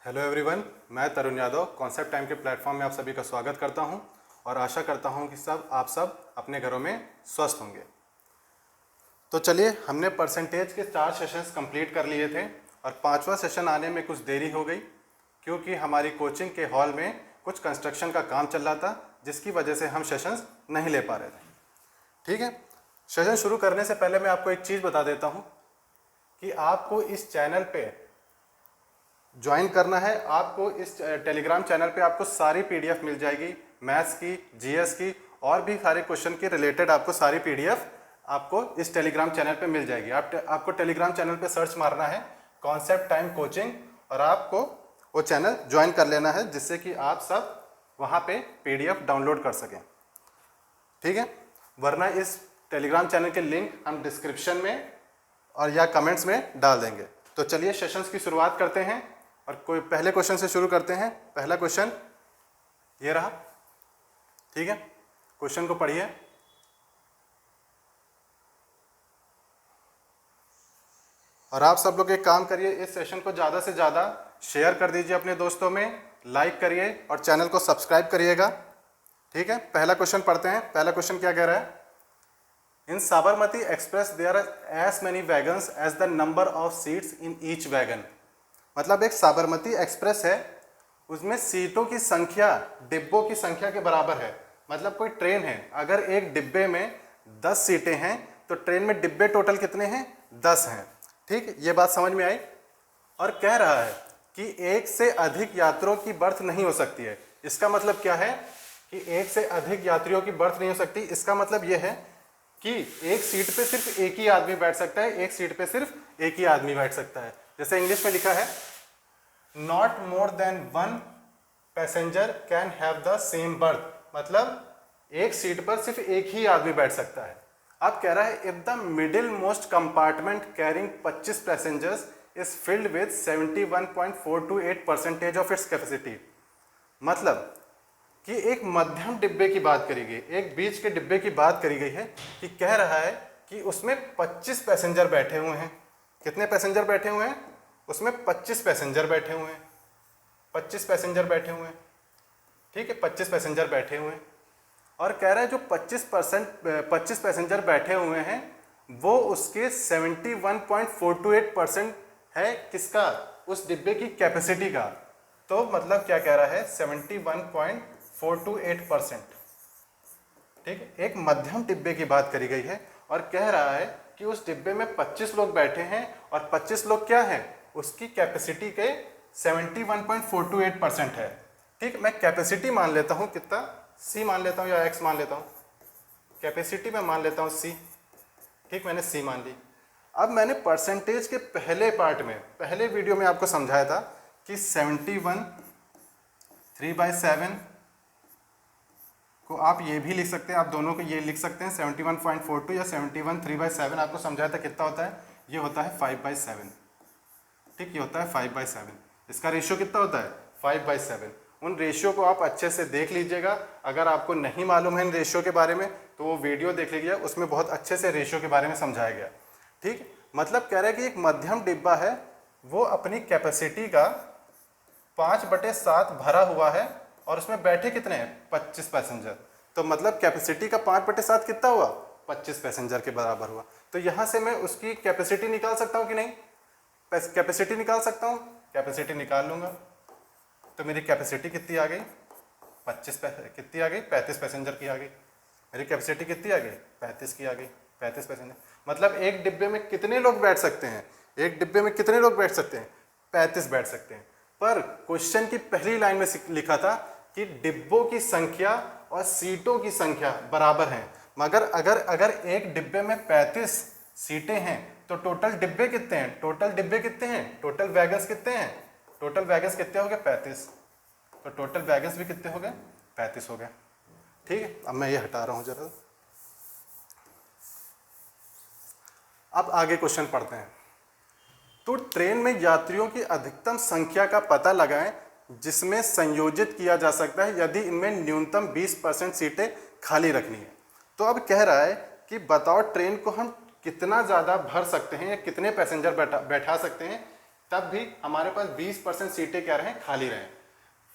Hello everyone, मैं तरुण Yadav concept time के platform में आप सभी का स्वागत करता हूं और आशा करता हूं कि आप सब अपने घरों में स्वस्थ होंगे। तो चलिए, हमने परसेंटेज के 4 सेशंस कंप्लीट कर लिए थे और 5वां सेशन आने में कुछ देरी हो गई क्योंकि हमारी कोचिंग के हॉल में कुछ कंस्ट्रक्शन का काम चल रहा था, जिसकी वजह से हम सेशंस नहीं ले पा रहे थे। ठीक है, सेशन शुरू करने से पहले मैं आपको एक चीज़ बता देता हूँ कि आपको इस चैनल पे ज्वाइन करना है। आपको इस टेलीग्राम चैनल पे आपको सारी पीडीएफ मिल जाएगी, मैथ्स की, जीएस की और भी सारे क्वेश्चन के रिलेटेड आपको सारी पीडीएफ आपको इस टेलीग्राम चैनल पे मिल जाएगी। आपको टेलीग्राम चैनल पे सर्च मारना है कॉन्सेप्ट टाइम कोचिंग और आपको वो चैनल ज्वाइन कर लेना है, जिससे कि आप सब वहाँ पे पीडीएफ डाउनलोड कर सकें। ठीक है, वरना इस टेलीग्राम चैनल के लिंक हम डिस्क्रिप्शन में और या कमेंट्स में डाल देंगे। तो चलिए सेशंस की शुरुआत करते हैं और कोई पहले क्वेश्चन से शुरू करते हैं। पहला क्वेश्चन ये रहा। ठीक है, क्वेश्चन को पढ़िए। और आप सब लोग एक काम करिए, इस सेशन को ज़्यादा से ज़्यादा शेयर कर दीजिए अपने दोस्तों में, लाइक करिए और चैनल को सब्सक्राइब करिएगा। ठीक है, पहला क्वेश्चन पढ़ते हैं। पहला क्वेश्चन क्या कह रहा है? In Sabarmati Express there are as many wagons as the number of seats in each wagon. मतलब एक साबरमती एक्सप्रेस है, उसमें सीटों की संख्या डिब्बों की संख्या के बराबर है। मतलब कोई ट्रेन है, अगर एक डिब्बे में 10 सीटें हैं तो ट्रेन में डिब्बे टोटल कितने हैं? 10 हैं। ठीक, ये बात समझ में आई। और कह रहा है कि एक से अधिक यात्रियों की बर्थ नहीं हो सकती है। इसका मतलब क्या है कि एक से अधिक यात्रियों की बर्थ नहीं हो सकती। इसका मतलब यह है कि एक सीट पे सिर्फ एक ही आदमी बैठ सकता है, एक सीट पे सिर्फ एक ही आदमी बैठ सकता है। जैसे इंग्लिश में लिखा है not more than one passenger can have the same birth. मतलब एक सीट पर सिर्फ एक ही आदमी बैठ सकता है। अब कह रहा है if the middle most compartment carrying 25 passengers is filled with 71.428% of its capacity. मतलब कि एक मध्यम डिब्बे की बात करी गई, एक बीच के डिब्बे की बात करी गई है कि कह रहा है कि उसमें 25 पैसेंजर बैठे हुए हैं। कितने पैसेंजर बैठे हुए हैं? उसमें 25 पैसेंजर बैठे हुए हैं। 25 पैसेंजर बैठे हुए हैं। ठीक है, 25 पैसेंजर बैठे हुए हैं। और कह रहा है जो 25 पैसेंजर बैठे हुए हैं वो उसके 71.428% है किसका? उस डिब्बे की कैपेसिटी का। तो मतलब क्या कह रहा है? 71.428%। ठीक है, एक मध्यम डिब्बे की बात करी गई है और कह रहा है कि उस डिब्बे में 25 लोग बैठे हैं और 25 लोग क्या हैं? उसकी कैपेसिटी के 71.428% है। ठीक, मैं कैपेसिटी मान लेता हूँ कितना? सी मान लेता हूँ या एक्स मान लेता हूँ? कैपेसिटी में मान लेता हूँ सी। ठीक, मैंने सी मान ली। अब मैंने परसेंटेज के पहले पार्ट में, पहले वीडियो में आपको समझाया था कि 71 3/7 को आप ये भी लिख सकते हैं, आप दोनों को ये लिख सकते हैं 71.42 या 71 3/7। आपको समझाया था कितना होता है? ये होता है 5/7। ठीक, ये होता है 5/7। इसका रेशियो कितना होता है? 5/7। उन रेशियो को आप अच्छे से देख लीजिएगा। अगर आपको नहीं मालूम है इन रेशियो के बारे में तो वो वीडियो देख लीजिए, उसमें बहुत अच्छे से रेशियो के बारे में समझाया गया। ठीक, मतलब कह रहे हैं कि एक मध्यम डिब्बा है, वो अपनी कैपेसिटी का 5/7 भरा हुआ है और उसमें बैठे कितने हैं? 25 पैसेंजर। तो मतलब कैपेसिटी का 5/7 कितना हुआ? 25 पैसेंजर के बराबर हुआ। तो यहाँ से मैं उसकी कैपेसिटी निकाल सकता हूँ कि नहीं? कैपेसिटी निकाल सकता हूँ, कैपेसिटी निकाल लूँगा। तो मेरी कैपेसिटी कितनी आ गई? 25 कितनी आ गई? 35 पैसेंजर की आ गई। मेरी कैपेसिटी कितनी आ गई? 35 की आ गई। 35 पैसेंजर मतलब एक डिब्बे में कितने लोग बैठ सकते हैं? एक डिब्बे में कितने लोग बैठ सकते हैं? 35 बैठ सकते हैं। पर क्वेश्चन की पहली लाइन में लिखा था कि डिब्बों की संख्या और सीटों की संख्या बराबर हैं। मगर अगर एक डिब्बे में 35 सीटें हैं तो टोटल डिब्बे कितने हैं? टोटल डिब्बे कितने हैं? टोटल वैगन्स कितने हैं? टोटल वैगन्स कितने हो गए? 35। तो टोटल वैगन्स भी कितने हो गए? 35 हो गए। ठीक है, अब मैं ये हटा रहा हूँ जरा। अब आगे क्वेश्चन पढ़ते हैं। तो ट्रेन में यात्रियों की अधिकतम संख्या का पता लगाएं जिसमें संयोजित किया जा सकता है यदि इनमें न्यूनतम 20% सीटें खाली रखनी है। तो अब कह रहा है कि बताओ ट्रेन को हम कितना ज़्यादा भर सकते हैं या कितने पैसेंजर बैठा सकते हैं तब भी हमारे पास 20% सीटें क्या रहें, खाली रहें।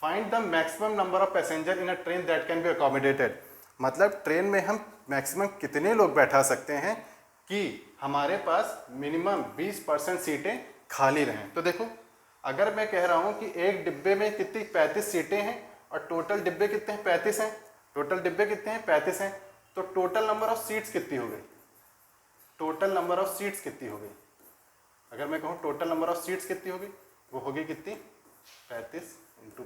Find the maximum number of passenger in a train that can be accommodated, मतलब ट्रेन में हम मैक्सिमम कितने लोग बैठा सकते हैं कि हमारे पास मिनिमम 20% सीटें खाली रहें। तो देखो, अगर मैं कह रहा हूं कि एक डिब्बे में कितनी 35 सीटें हैं और टोटल डिब्बे कितने हैं, 35 हैं, टोटल डिब्बे कितने हैं, 35 हैं, तो टोटल नंबर ऑफ सीट्स कितनी हो गई, टोटल नंबर ऑफ सीट्स कितनी हो गई, अगर मैं कहूँ टोटल नंबर ऑफ सीट्स कितनी होगी, वो होगी कितनी, 35 इंटू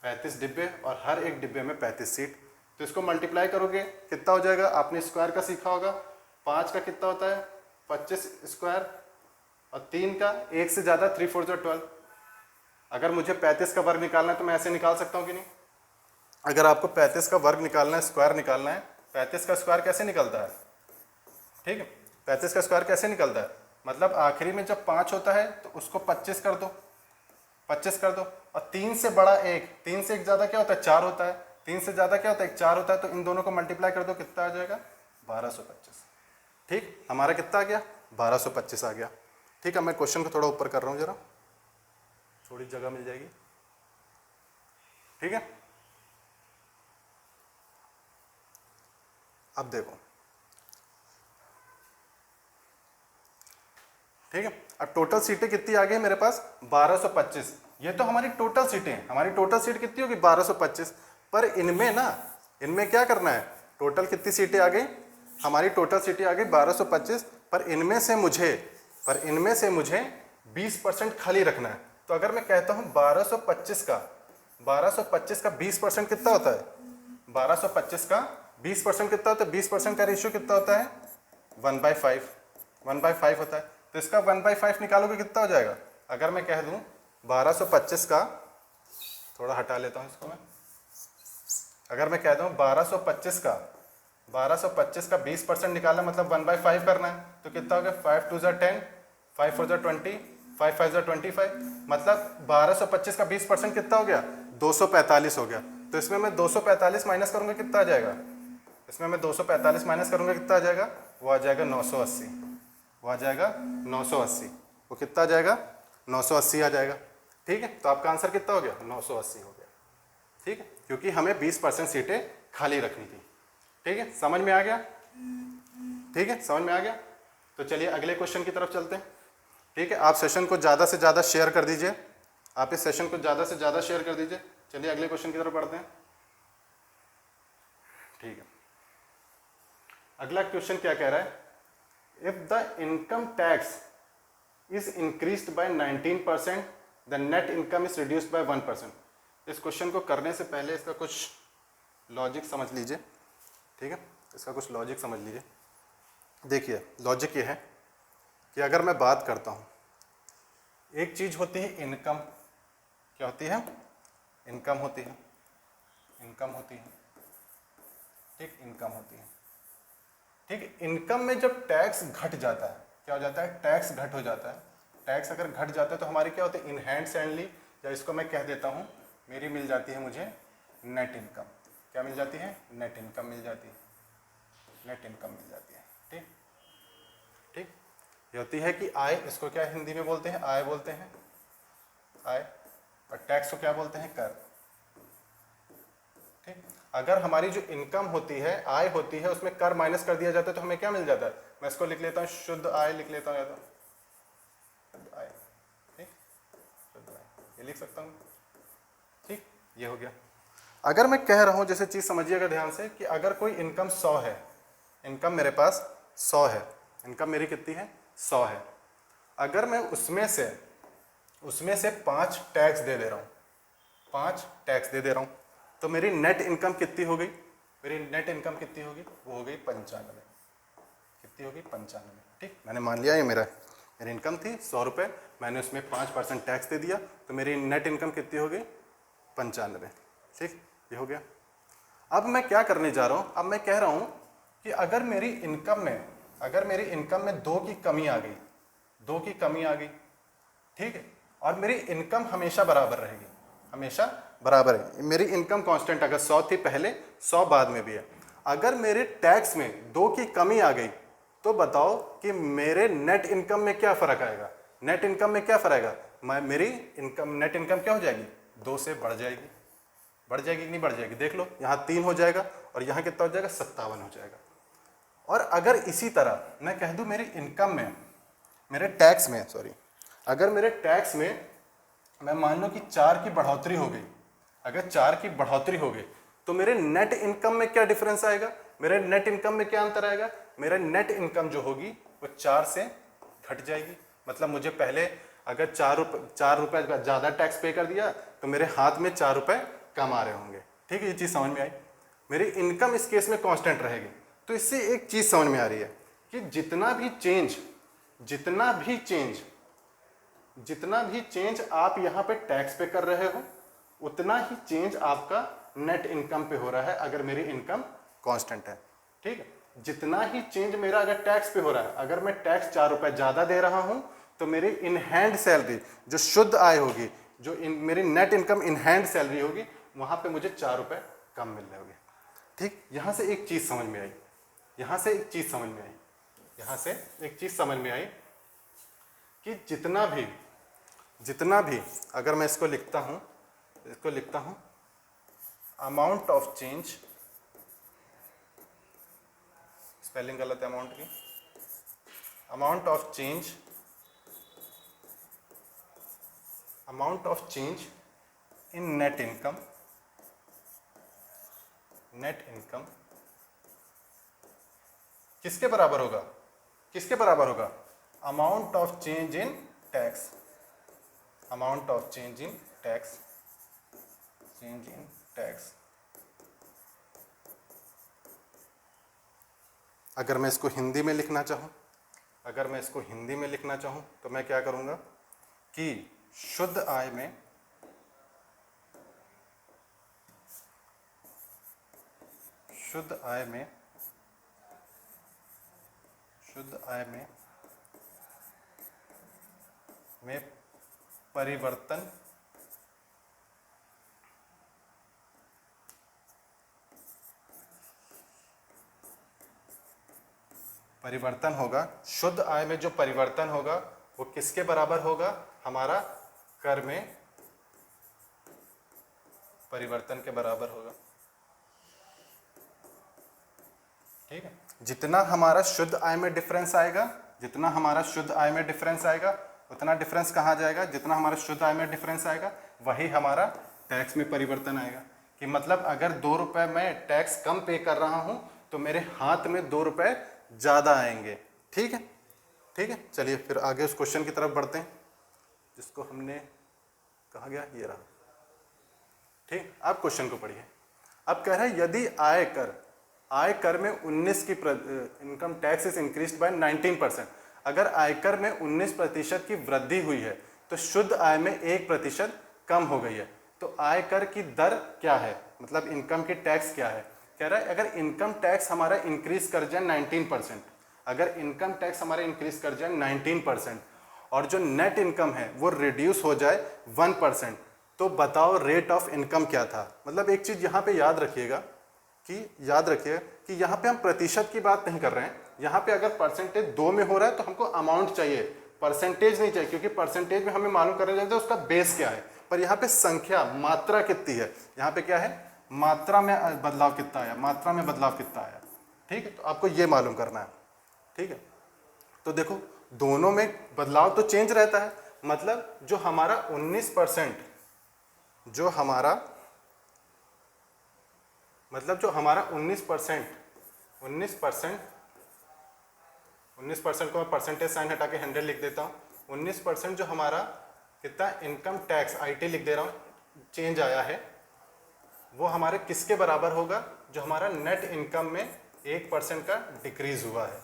35 डिब्बे और हर एक डिब्बे में 35 सीट। तो इसको मल्टीप्लाई करोगे कितना हो जाएगा, आपने स्क्वायर का सीखा होगा, 5 का कितना होता है 25 स्क्वायर और 3 का 1 से ज़्यादा 3 4 12। अगर मुझे 35 का वर्ग निकालना है तो मैं ऐसे निकाल सकता हूँ कि नहीं, अगर आपको 35 का वर्ग निकालना है, स्क्वायर निकालना है, 35 का स्क्वायर कैसे निकलता है, ठीक है, 35 का स्क्वायर कैसे निकलता है, मतलब आखिरी में जब 5 होता है तो उसको 25 कर दो, 25 कर दो, और 3 से बड़ा 1, 3 से एक ज़्यादा क्या होता है 4 होता है, 3 से ज़्यादा क्या होता है 4 होता है, तो इन दोनों को मल्टीप्लाई कर दो, कितना आ जाएगा 1225। ठीक, हमारा कितना आ गया 1225 आ गया। ठीक है, मैं क्वेश्चन को थोड़ा ऊपर कर रहा हूँ, जरा थोड़ी जगह मिल जाएगी, ठीक है। अब देखो, ठीक है, अब टोटल सीटें कितनी आ गई मेरे पास 1225, ये तो हमारी टोटल सीटें हैं, हमारी टोटल सीट कितनी होगी 1225, पर इनमें ना, इनमें क्या करना है, टोटल कितनी सीटें आ गई, हमारी टोटल सीटें आ गई 1225, पर इनमें से मुझे 20% खाली रखना है। तो अगर मैं कहता हूँ 1225 का 20% कितना होता है, 1225 का 20% कितना होता है, 20% का रेशियो कितना होता है 1/5 होता है। तो इसका 1/5 निकालोगे कितना हो जाएगा, अगर मैं कह दूं 1225 का, थोड़ा हटा लेता हूं इसको मैं, अगर मैं कह दूं 1225 का 20% निकालना मतलब 1/5 करना है, तो कितना हो गया 5 2 10, 5 4 20, 5 5 25, मतलब 1225 का 20% कितना हो गया 245 हो गया। तो इसमें मैं 245 माइनस करूंगा कितना आ जाएगा, इसमें मैं 245 माइनस करूंगा कितना आ जाएगा, वो आ जाएगा 980, वो आ जाएगा 980, वो कितना आ जाएगा 980 आ जाएगा। ठीक है, तो आपका आंसर कितना हो गया 980 हो गया। ठीक है, क्योंकि हमें 20% सीटें खाली रखनी थी। ठीक है, समझ में आ गया, ठीक है, समझ में आ गया। तो चलिए अगले क्वेश्चन की तरफ चलते हैं। ठीक है, आप सेशन को ज़्यादा से ज़्यादा शेयर कर दीजिए, आप इस सेशन को ज़्यादा से ज़्यादा शेयर कर दीजिए। चलिए अगले क्वेश्चन की तरफ बढ़ते हैं। ठीक है, अगला क्वेश्चन क्या कह रहा है, if the income tax is increased by 19%, the net income is reduced by 1%। इस क्वेश्चन को करने से पहले इसका कुछ लॉजिक समझ लीजिए। ठीक है, इसका कुछ लॉजिक समझ लीजिए। देखिए, लॉजिक ये है कि अगर मैं बात करता हूँ, एक चीज़ होती है इनकम, क्या होती है, इनकम होती है, इनकम होती है, ठीक, इनकम होती है। ठीक, इनकम में जब टैक्स घट जाता है, क्या हो जाता है, टैक्स घट हो जाता है। टैक्स अगर घट जाता है तो हमारी क्या होती है, इन हैंड सैंडली, या इसको मैं कह देता हूँ, मेरी मिल जाती है मुझे नेट इनकम। क्या मिल जाती है, नेट इनकम मिल जाती है, नेट इनकम मिल जाती है। ठीक, ठीक, ये होती है कि आय, इसको क्या हिंदी में बोलते हैं, आय बोलते हैं, आय, और टैक्स को क्या बोलते हैं, कर। ठीक, अगर हमारी जो इनकम होती है, आय होती है, उसमें कर माइनस कर दिया जाता है तो हमें क्या मिल जाता है, मैं इसको लिख लेता हूँ शुद्ध आय, लिख लेता हूँ, या तो शुद्ध आय, ठीक, शुद्ध आय, ये लिख सकता हूँ। ठीक, ये हो गया। अगर मैं कह रहा हूँ, जैसे चीज़ समझिएगा ध्यान से, कि अगर कोई इनकम 100 है, इनकम मेरे पास 100 है, इनकम मेरी कितनी है 100 है, अगर मैं उसमें से 5 टैक्स दे दे रहा हूँ, 5 टैक्स दे रहा हूँ, तो मेरी नेट इनकम कितनी हो गई, मेरी नेट इनकम कितनी होगी, वो हो गई 95, कितनी होगी 95। ठीक, मैंने मान लिया ये मेरी इनकम थी 100 रुपये, मैंने उसमें 5% टैक्स दे दिया, तो मेरी नेट इनकम कितनी हो गई 95। ठीक, ये हो गया। अब मैं क्या करने जा रहा हूँ, अब मैं कह रहा हूँ कि अगर मेरी इनकम में 2 की कमी आ गई, 2 की कमी आ गई, ठीक है, और मेरी इनकम हमेशा बराबर रहेगी, हमेशा बराबर है, मेरी इनकम कांस्टेंट, अगर 100 थी पहले, 100 बाद में भी है। अगर मेरे टैक्स में 2 की कमी आ गई, तो बताओ कि मेरे नेट इनकम में क्या फ़र्क आएगा, नेट इनकम में क्या फर्क आएगा, मेरी इनकम नेट इनकम क्या हो जाएगी, 2 से बढ़ जाएगी, बढ़ जाएगी कि नहीं बढ़ जाएगी, देख लो यहाँ 3 हो जाएगा और यहाँ कितना हो जाएगा 57 हो जाएगा। और अगर इसी तरह मैं कह दूँ मेरी इनकम में, मेरे टैक्स में, सॉरी, अगर मेरे टैक्स में मैं मान लो कि 4 की बढ़ोतरी हो गई, अगर 4 की बढ़ोतरी हो गई तो मेरे नेट इनकम में क्या डिफरेंस आएगा, मेरे नेट इनकम में क्या अंतर आएगा, मेरा नेट इनकम जो होगी वो 4 से घट जाएगी। मतलब मुझे पहले अगर 4 रुपए ज़्यादा टैक्स पे कर दिया तो मेरे हाथ में 4 रुपए कम आ रहे होंगे। ठीक है, ये चीज़ समझ में आई। मेरी इनकम इस केस में कांस्टेंट रहेगी। तो इससे एक चीज़ समझ में आ रही है कि जितना भी चेंज आप यहाँ पे टैक्स पे कर रहे हो उतना ही चेंज आपका नेट इनकम पे हो रहा है अगर मेरी इनकम कांस्टेंट है। ठीक है, जितना ही चेंज मेरा अगर टैक्स पे हो रहा है, अगर मैं टैक्स 4 रुपए ज़्यादा दे रहा हूँ तो मेरी इन हैंड सैलरी जो शुद्ध आय होगी, जो मेरी net income in hand salary होगी, वहाँ पे मुझे 4 रुपए कम मिल रहे होंगे। ठीक, यहाँ से एक चीज़ समझ में आई, यहाँ से एक चीज़ समझ में आई कि जितना भी अगर मैं इसको लिखता हूँ अमाउंट ऑफ चेंज, स्पेलिंग गलत है अमाउंट की, amount of change in net income किसके बराबर होगा, amount of change in tax, अगर मैं इसको हिंदी में लिखना चाहूँ तो मैं क्या करूँगा कि शुद्ध आय में परिवर्तन होगा, शुद्ध आय में जो परिवर्तन होगा वो किसके बराबर होगा, हमारा कर में परिवर्तन के बराबर होगा। ठीक है, जितना हमारा शुद्ध आय में डिफरेंस आएगा, उतना डिफरेंस कहाँ जाएगा, जितना हमारा शुद्ध आय में डिफरेंस आएगा वही हमारा टैक्स में परिवर्तन आएगा। कि मतलब अगर 2 रुपए मैं टैक्स कम पे कर रहा हूँ तो मेरे हाथ में 2 रुपए ज़्यादा आएंगे। ठीक है, चलिए फिर आगे उस क्वेश्चन की तरफ बढ़ते हैं जिसको हमने कहा गया, ये रहा। ठीक, आप क्वेश्चन को पढ़िए। अब कह रहा है यदि आयकर में 19 की income tax is increased by 19%, अगर आयकर में 19% की वृद्धि हुई है तो शुद्ध आय में 1% कम हो गई है, तो आयकर की दर क्या है, मतलब इनकम की टैक्स क्या है। कह रहा है अगर इनकम टैक्स हमारा इंक्रीज कर जाए 19%, अगर इनकम टैक्स हमारा इंक्रीज कर जाए 19% और जो नेट इनकम है वो रिड्यूस हो जाए 1%, तो बताओ रेट ऑफ इनकम क्या था। मतलब एक चीज़ यहाँ पे याद रखिएगा कि यहाँ पे हम प्रतिशत की बात नहीं कर रहे हैं, यहाँ पे अगर परसेंटेज 2 में हो रहा है तो हमको अमाउंट चाहिए, परसेंटेज नहीं चाहिए, क्योंकि परसेंटेज में हमें मालूम करना चाहिए उसका बेस क्या है। पर यहाँ पे संख्या, मात्रा कितनी है, यहाँ पे क्या है, मात्रा में बदलाव कितना आया। ठीक है, तो आपको ये मालूम करना है। ठीक है, तो देखो दोनों में बदलाव तो चेंज रहता है। मतलब जो हमारा 19% को मैं परसेंटेज साइन हटा के 100 लिख देता हूँ। 19% जो हमारा कितना इनकम टैक्स आईटी लिख दे रहा हूँ चेंज आया है, वो हमारे किसके बराबर होगा, जो हमारा नेट इनकम में 1% का डिक्रीज हुआ है।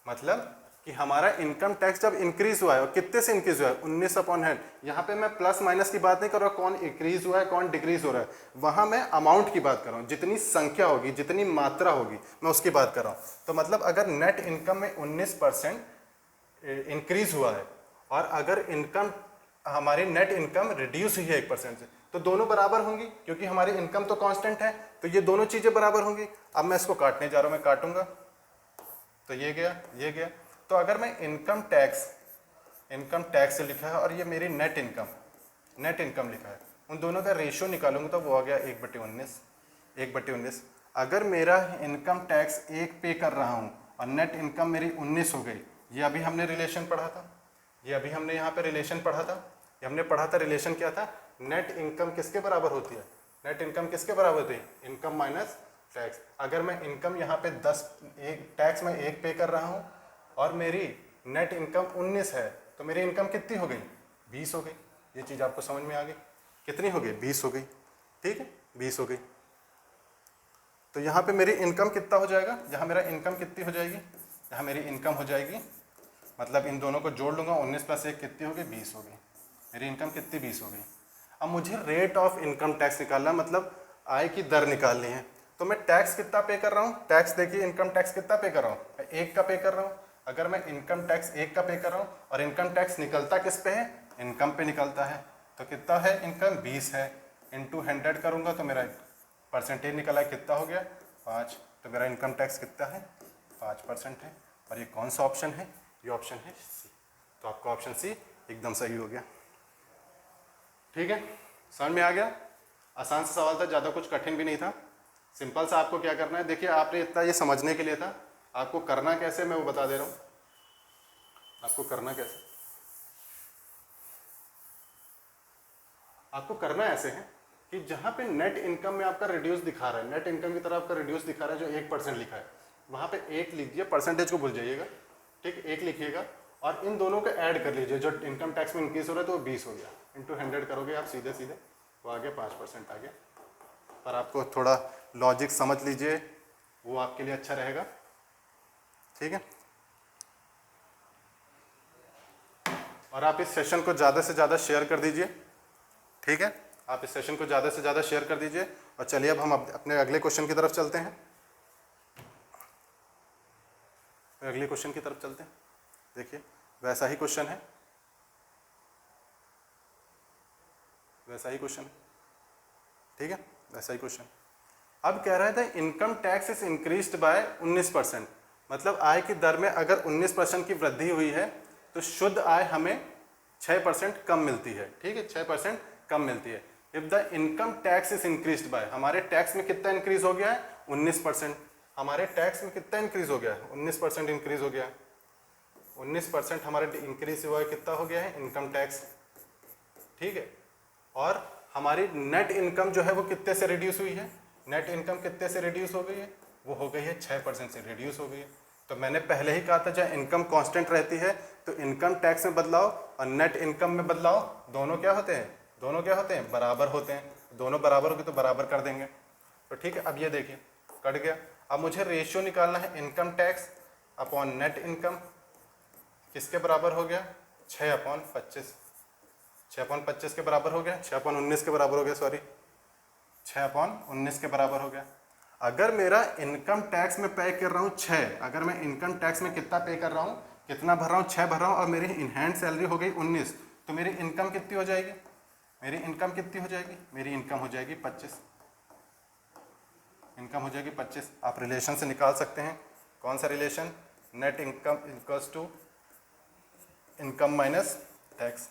मतलब कि हमारा इनकम टैक्स जब इंक्रीज हुआ है, और कितने से इंक्रीज हुआ है, 19/100। यहाँ पे मैं प्लस माइनस की बात नहीं कर रहा हूँ, कौन इंक्रीज हुआ है कौन डिक्रीज हो रहा है, वहाँ मैं अमाउंट की बात कर रहा हूँ, जितनी संख्या होगी, जितनी मात्रा होगी, मैं उसकी बात कर रहा हूँ। तो मतलब अगर नेट इनकम में 19% इंक्रीज हुआ है और अगर हमारी नेट इनकम रिड्यूस हुई है 1% से, तो दोनों बराबर होंगी, क्योंकि हमारी इनकम तो कांस्टेंट है, तो ये दोनों चीज़ें बराबर होंगी। अब मैं इसको काटने जा रहा हूँ, मैं काटूंगा तो ये गया। तो अगर मैं इनकम इनकम टैक्स लिखा है और ये मेरी नेट इनकम लिखा है, उन दोनों का रेशियो निकालूंगा तो वो आ गया 1/19। 1/19 अगर मेरा इनकम टैक्स 1 पे कर रहा हूँ और नेट इनकम मेरी 19 हो गई, ये अभी हमने रिलेशन पढ़ा था, ये अभी हमने यहाँ पे रिलेशन पढ़ा था, ये हमने पढ़ा था रिलेशन क्या था, नेट इनकम किसके बराबर होती है, नेट इनकम किसके बराबर होती है, इनकम माइनस टैक्स। अगर मैं इनकम यहाँ पे 10 टैक्स में 1 पे कर रहा हूँ और मेरी नेट इनकम 19 है, तो मेरी इनकम कितनी हो गई, 20 हो गई। ये चीज़ आपको समझ में आ गई, कितनी हो गई, 20 हो गई, ठीक है, 20 हो गई। तो यहाँ पे मेरी इनकम कितना हो जाएगा, यहाँ मेरा इनकम कितनी हो जाएगी, यहाँ मेरी इनकम हो जाएगी, मतलब इन दोनों को जोड़ लूँगा, 19 + 1 कितनी हो गई, 20 हो गई। मेरी इनकम कितनी, 20 हो गई। अब मुझे रेट ऑफ इनकम टैक्स निकालना है, मतलब आय की दर निकालनी है। तो मैं टैक्स कितना पे कर रहा हूँ, टैक्स देखिए इनकम टैक्स कितना पे कर रहा हूँ, 1 का पे कर रहा हूँ। अगर मैं इनकम टैक्स 1 का पे कर रहा हूँ और इनकम टैक्स निकलता किस पे है, इनकम पे निकलता है, तो कितना है, इनकम 20 है, इंटू 100 करूँगा तो मेरा परसेंटेज निकला है, कितना हो गया, 5। तो मेरा इनकम टैक्स कितना है, 5% है। और ये कौन सा ऑप्शन है, ये ऑप्शन है सी। तो आपका ऑप्शन सी एकदम सही हो गया। ठीक है, समझ में आ गया, आसान सा सवाल था, ज़्यादा कुछ कठिन भी नहीं था, सिंपल सा। आपको क्या करना है, देखिए आपने इतना ये समझने के लिए था, आपको करना कैसे मैं वो बता दे रहा हूँ। आपको करना कैसे, आपको करना ऐसे है कि जहाँ पे नेट इनकम में आपका रिड्यूस दिखा रहा है, नेट इनकम की तरह आपका रिड्यूस दिखा रहा है, जो 1% लिखा है, वहाँ पे 1 लिख दिया, परसेंटेज को भूल जाइएगा, ठीक, 1 लिखिएगा और इन दोनों को ऐड कर लीजिए। जो इनकम टैक्स में इंक्रीज हो रहा है तो वो 20 हो गया, इंटू 100 करोगे आप, सीधे सीधे वो आ गया, 5% आ गया। पर आपको थोड़ा लॉजिक समझ लीजिए, वो आपके लिए अच्छा रहेगा, ठीक है। और आप इस सेशन को ज़्यादा से ज़्यादा शेयर कर दीजिए, ठीक है, आप इस सेशन को ज़्यादा से ज़्यादा शेयर कर दीजिए। और चलिए अब हम अपने अगले क्वेश्चन की तरफ चलते हैं, अगले क्वेश्चन की तरफ चलते हैं। देखिए वैसा ही क्वेश्चन है, वैसा ही क्वेश्चन है, ठीक है, वैसा ही क्वेश्चन। अब कह रहा था income tax is increased by 19%, मतलब आय की दर में अगर 19% की वृद्धि हुई है तो शुद्ध आय हमें 6% कम मिलती है, ठीक है, 6% कम मिलती है। If the income tax is increased by, हमारे टैक्स में कितना इंक्रीज हो गया है, 19%। हमारे टैक्स में कितना इंक्रीज हो गया है, 19% इंक्रीज हो गया है। 19% हमारे इंक्रीज हुआ है, कितना हो गया है, इनकम टैक्स, ठीक है। और हमारी नेट इनकम जो है वो कितने से रिड्यूस हुई है, नेट इनकम कितने से रिड्यूस हो गई है, वो हो गई है 6% से रिड्यूस हो गई है। तो मैंने पहले ही कहा था जब इनकम कांस्टेंट रहती है तो इनकम टैक्स में बदलाव और नेट इनकम में बदलाव दोनों क्या होते हैं, दोनों क्या होते हैं, बराबर होते हैं। दोनों बराबर हो गए तो बराबर कर देंगे, तो ठीक है। अब ये देखिए कट गया। अब मुझे रेशियो निकालना है, income tax upon net income किसके बराबर हो गया, 6/25, 6/25 के बराबर हो गया, 6/19 के बराबर हो गया, सॉरी 6/19 के बराबर हो गया। अगर मेरा इनकम टैक्स में पे कर रहा हूँ 6, अगर मैं इनकम टैक्स में कितना पे कर रहा हूँ, कितना भर रहा हूँ, 6 भर रहा हूँ, और मेरी इन हैंड सैलरी हो गई 19, तो मेरी इनकम कितनी हो जाएगी, मेरी इनकम कितनी हो जाएगी, मेरी इनकम हो जाएगी 25, इनकम हो जाएगी 25। आप रिलेशन से निकाल सकते हैं, कौन सा relation, net income equals to income minus tax,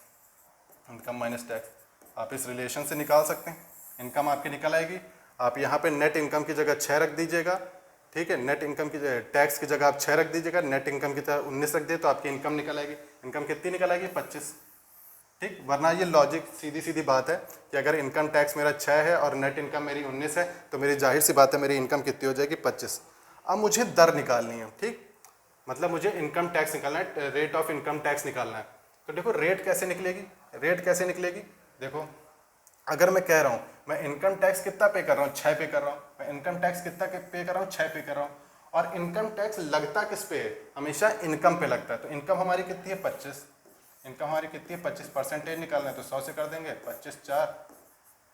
income minus tax. आप इस रिलेशन से निकाल सकते हैं, इनकम आपकी निकल आएगी। आप यहाँ पे नेट इनकम की जगह 6 रख दीजिएगा, ठीक है, नेट इनकम की जगह टैक्स की जगह आप 6 रख दीजिएगा, नेट इनकम की तरह 19 रख दिए तो आपकी इनकम निकल आएगी। इनकम कितनी निकल आएगी, 25, ठीक। वरना ये लॉजिक सीधी सीधी बात है कि अगर इनकम टैक्स मेरा 6 है और नेट इनकम मेरी 19 है तो मेरी जाहिर सी बात है मेरी इनकम कितनी हो जाएगी, 25। अब मुझे दर निकालनी है, ठीक, मतलब मुझे इनकम टैक्स निकालना है, रेट ऑफ इनकम टैक्स निकालना है। तो देखो रेट कैसे निकलेगी, रेट कैसे निकलेगी, देखो अगर मैं कह रहा हूँ मैं इनकम टैक्स कितना पे कर रहा हूँ, 6 पे कर रहा हूँ, मैं इनकम टैक्स कितना पे कर रहा हूँ, 6 पे कर रहा हूँ, और इनकम टैक्स लगता किस पे है, हमेशा इनकम पे लगता है। तो इनकम हमारी कितनी है, 25, इनकम हमारी कितनी है, 25, परसेंटेज निकालना है तो 100 से कर देंगे, 25 4,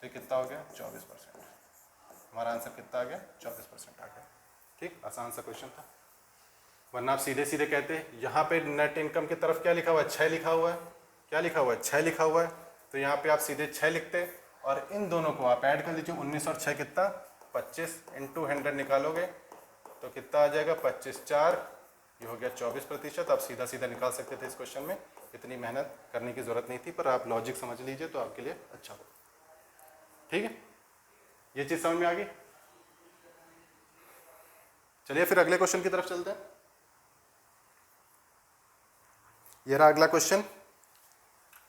तो कितना हो गया, 24%। हमारा आंसर कितना आ गया, 24% आ गया, ठीक। आसान सा क्वेश्चन था, वरना आप सीधे सीधे कहते यहाँ पे नेट इनकम की तरफ क्या लिखा हुआ है, 6 लिखा हुआ है, क्या लिखा हुआ है, 6 लिखा हुआ है, तो यहाँ पे आप सीधे 6 लिखते और इन दोनों को आप ऐड कर लीजिए, 19 और 6 कितना, 25, इंटू 100 निकालोगे तो कितना आ जाएगा, 25 4, ये हो गया 24%। आप सीधा सीधा निकाल सकते थे इस क्वेश्चन में इतनी मेहनत करने की ज़रूरत नहीं थी, पर आप लॉजिक समझ लीजिए तो आपके लिए अच्छा हो। ठीक है, ये चीज़ समझ में आ गई। चलिए फिर अगले क्वेश्चन की तरफ चलते हैं। ये रहा अगला क्वेश्चन।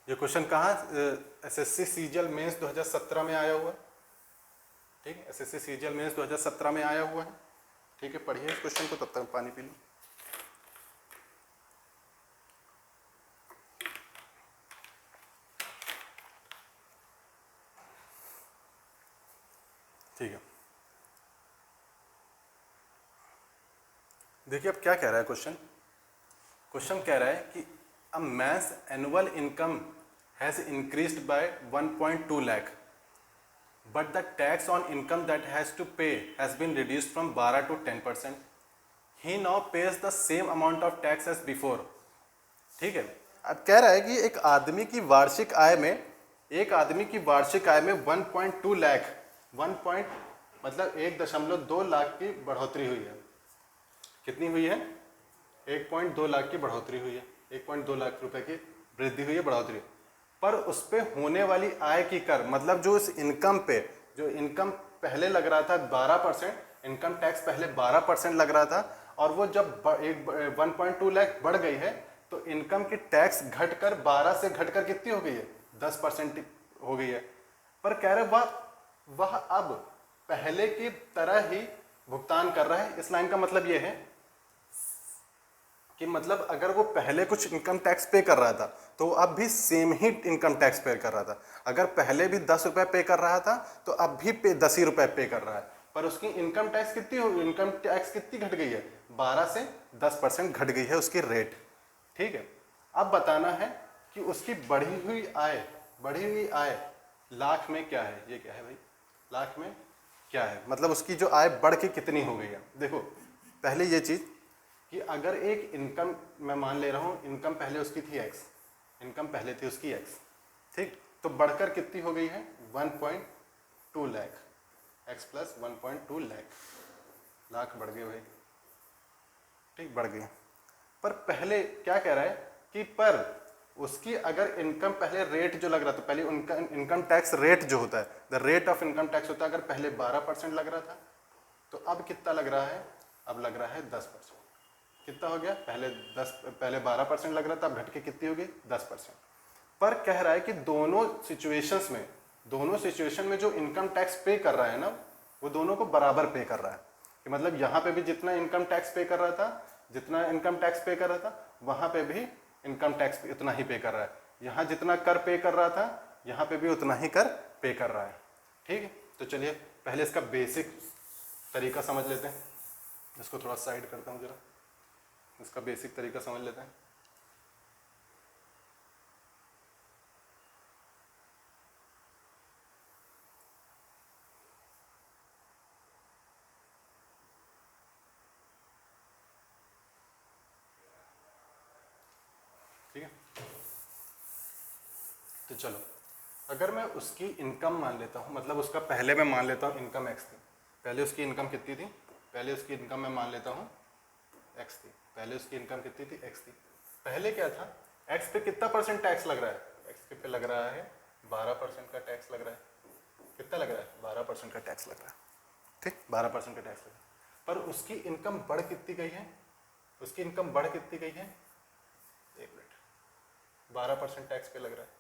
ये क्वेश्चन कहाँ, एसएससी सीजीएल मेंस 2017 में आया हुआ है। ठीक है, एसएससी सीजीएल मेंस 2017 में आया हुआ है। ठीक है, पढ़िए इस क्वेश्चन को, तब तक पानी पी लो। ठीक है, देखिए अब क्या कह रहा है क्वेश्चन। क्वेश्चन कह रहा है कि a man's annual income has increased by 1.2 lakh but the tax on income that has to pay has been reduced from 12 to 10%. He now pays the same amount of tax as before. ठीक है, अब कह रहा है कि एक आदमी की वार्षिक आय में 1.2 लाख 1 मतलब 1.2 लाख की बढ़ोतरी हुई है। कितनी हुई है? 1.2 लाख की बढ़ोतरी हुई है, 1.2 लाख रुपए की वृद्धि हुई है, बढ़ोतरी। पर उस पे होने वाली आय की कर, मतलब जो इस इनकम पे, जो इनकम पहले लग रहा था 12%, इनकम टैक्स पहले 12% लग रहा था, और वो जब 1.2 लाख बढ़ गई है तो इनकम की टैक्स घटकर 12 से घटकर कितनी हो गई है? 10% हो गई है। पर कह रहे वह अब पहले की तरह ही भुगतान कर रहा है। इस लाइन का मतलब ये है कि मतलब अगर वो पहले कुछ इनकम टैक्स पे कर रहा था तो अब भी सेम ही इनकम टैक्स पे कर रहा था। अगर पहले भी 10 रुपए पे कर रहा था तो अब भी 10 ही रुपए पे कर रहा है, पर उसकी इनकम टैक्स कितनी हो, इनकम टैक्स कितनी घट गई है? 12 से 10% घट गई है उसकी रेट। ठीक है, अब बताना है कि उसकी बढ़ी हुई आय लाख में क्या है। ये क्या है भाई? लाख में क्या है, मतलब उसकी जो आय बढ़ के कितनी हो गई है। देखो पहले ये चीज कि अगर एक इनकम, मैं मान ले रहा हूँ इनकम पहले उसकी थी एक्स, इनकम पहले थी उसकी एक्स, ठीक, तो बढ़कर कितनी हो गई है? 1.2 लाख, एक्स प्लस 1.2 लाख बढ़ गए भाई। ठीक, बढ़ गई। पर पहले क्या कह रहा है कि पर उसकी अगर इनकम पहले रेट जो लग रहा था, पहले उनका इनकम टैक्स रेट जो होता है, the rate of income tax होता है, अगर पहले 12% लग रहा था तो अब कितना लग रहा है? अब लग रहा है 10%। कितना हो गया? पहले 12% लग रहा था, अब घट के कितनी हो गई? 10%। पर कह रहा है कि दोनों सिचुएशन में जो इनकम टैक्स पे कर रहा है ना, वो दोनों को बराबर पे कर रहा है। कि मतलब यहाँ पे भी जितना इनकम टैक्स पे कर रहा था, वहां पे भी इनकम टैक्स उतना ही पे कर रहा है। यहाँ जितना कर पे कर रहा था, यहाँ पे भी उतना ही कर पे कर रहा है। ठीक है, तो चलिए पहले इसका बेसिक तरीका समझ लेते हैं। इसको थोड़ा साइड करता हूँ जरा, इसका बेसिक तरीका समझ लेते हैं। ठीक है, तो चलो अगर मैं उसकी इनकम मान लेता हूँ, मतलब उसका पहले मैं मान लेता हूँ इनकम एक्स थी। पहले उसकी इनकम कितनी थी? पहले उसकी इनकम मैं मान लेता हूँ एक्स थी। पहले उसकी इनकम कितनी थी? एक्स थी। पहले क्या था? एक्स पे कितना परसेंट टैक्स लग रहा है? एक्स पे लग रहा है 12% का टैक्स लग रहा है। कितना लग रहा है? 12% का टैक्स लग रहा है। ठीक, 12% का टैक्स लग रहा है। पर उसकी इनकम बढ़ कितनी गई है? उसकी इनकम बढ़ कितनी गई है? एक मिनट, 12% टैक्स पे लग रहा है।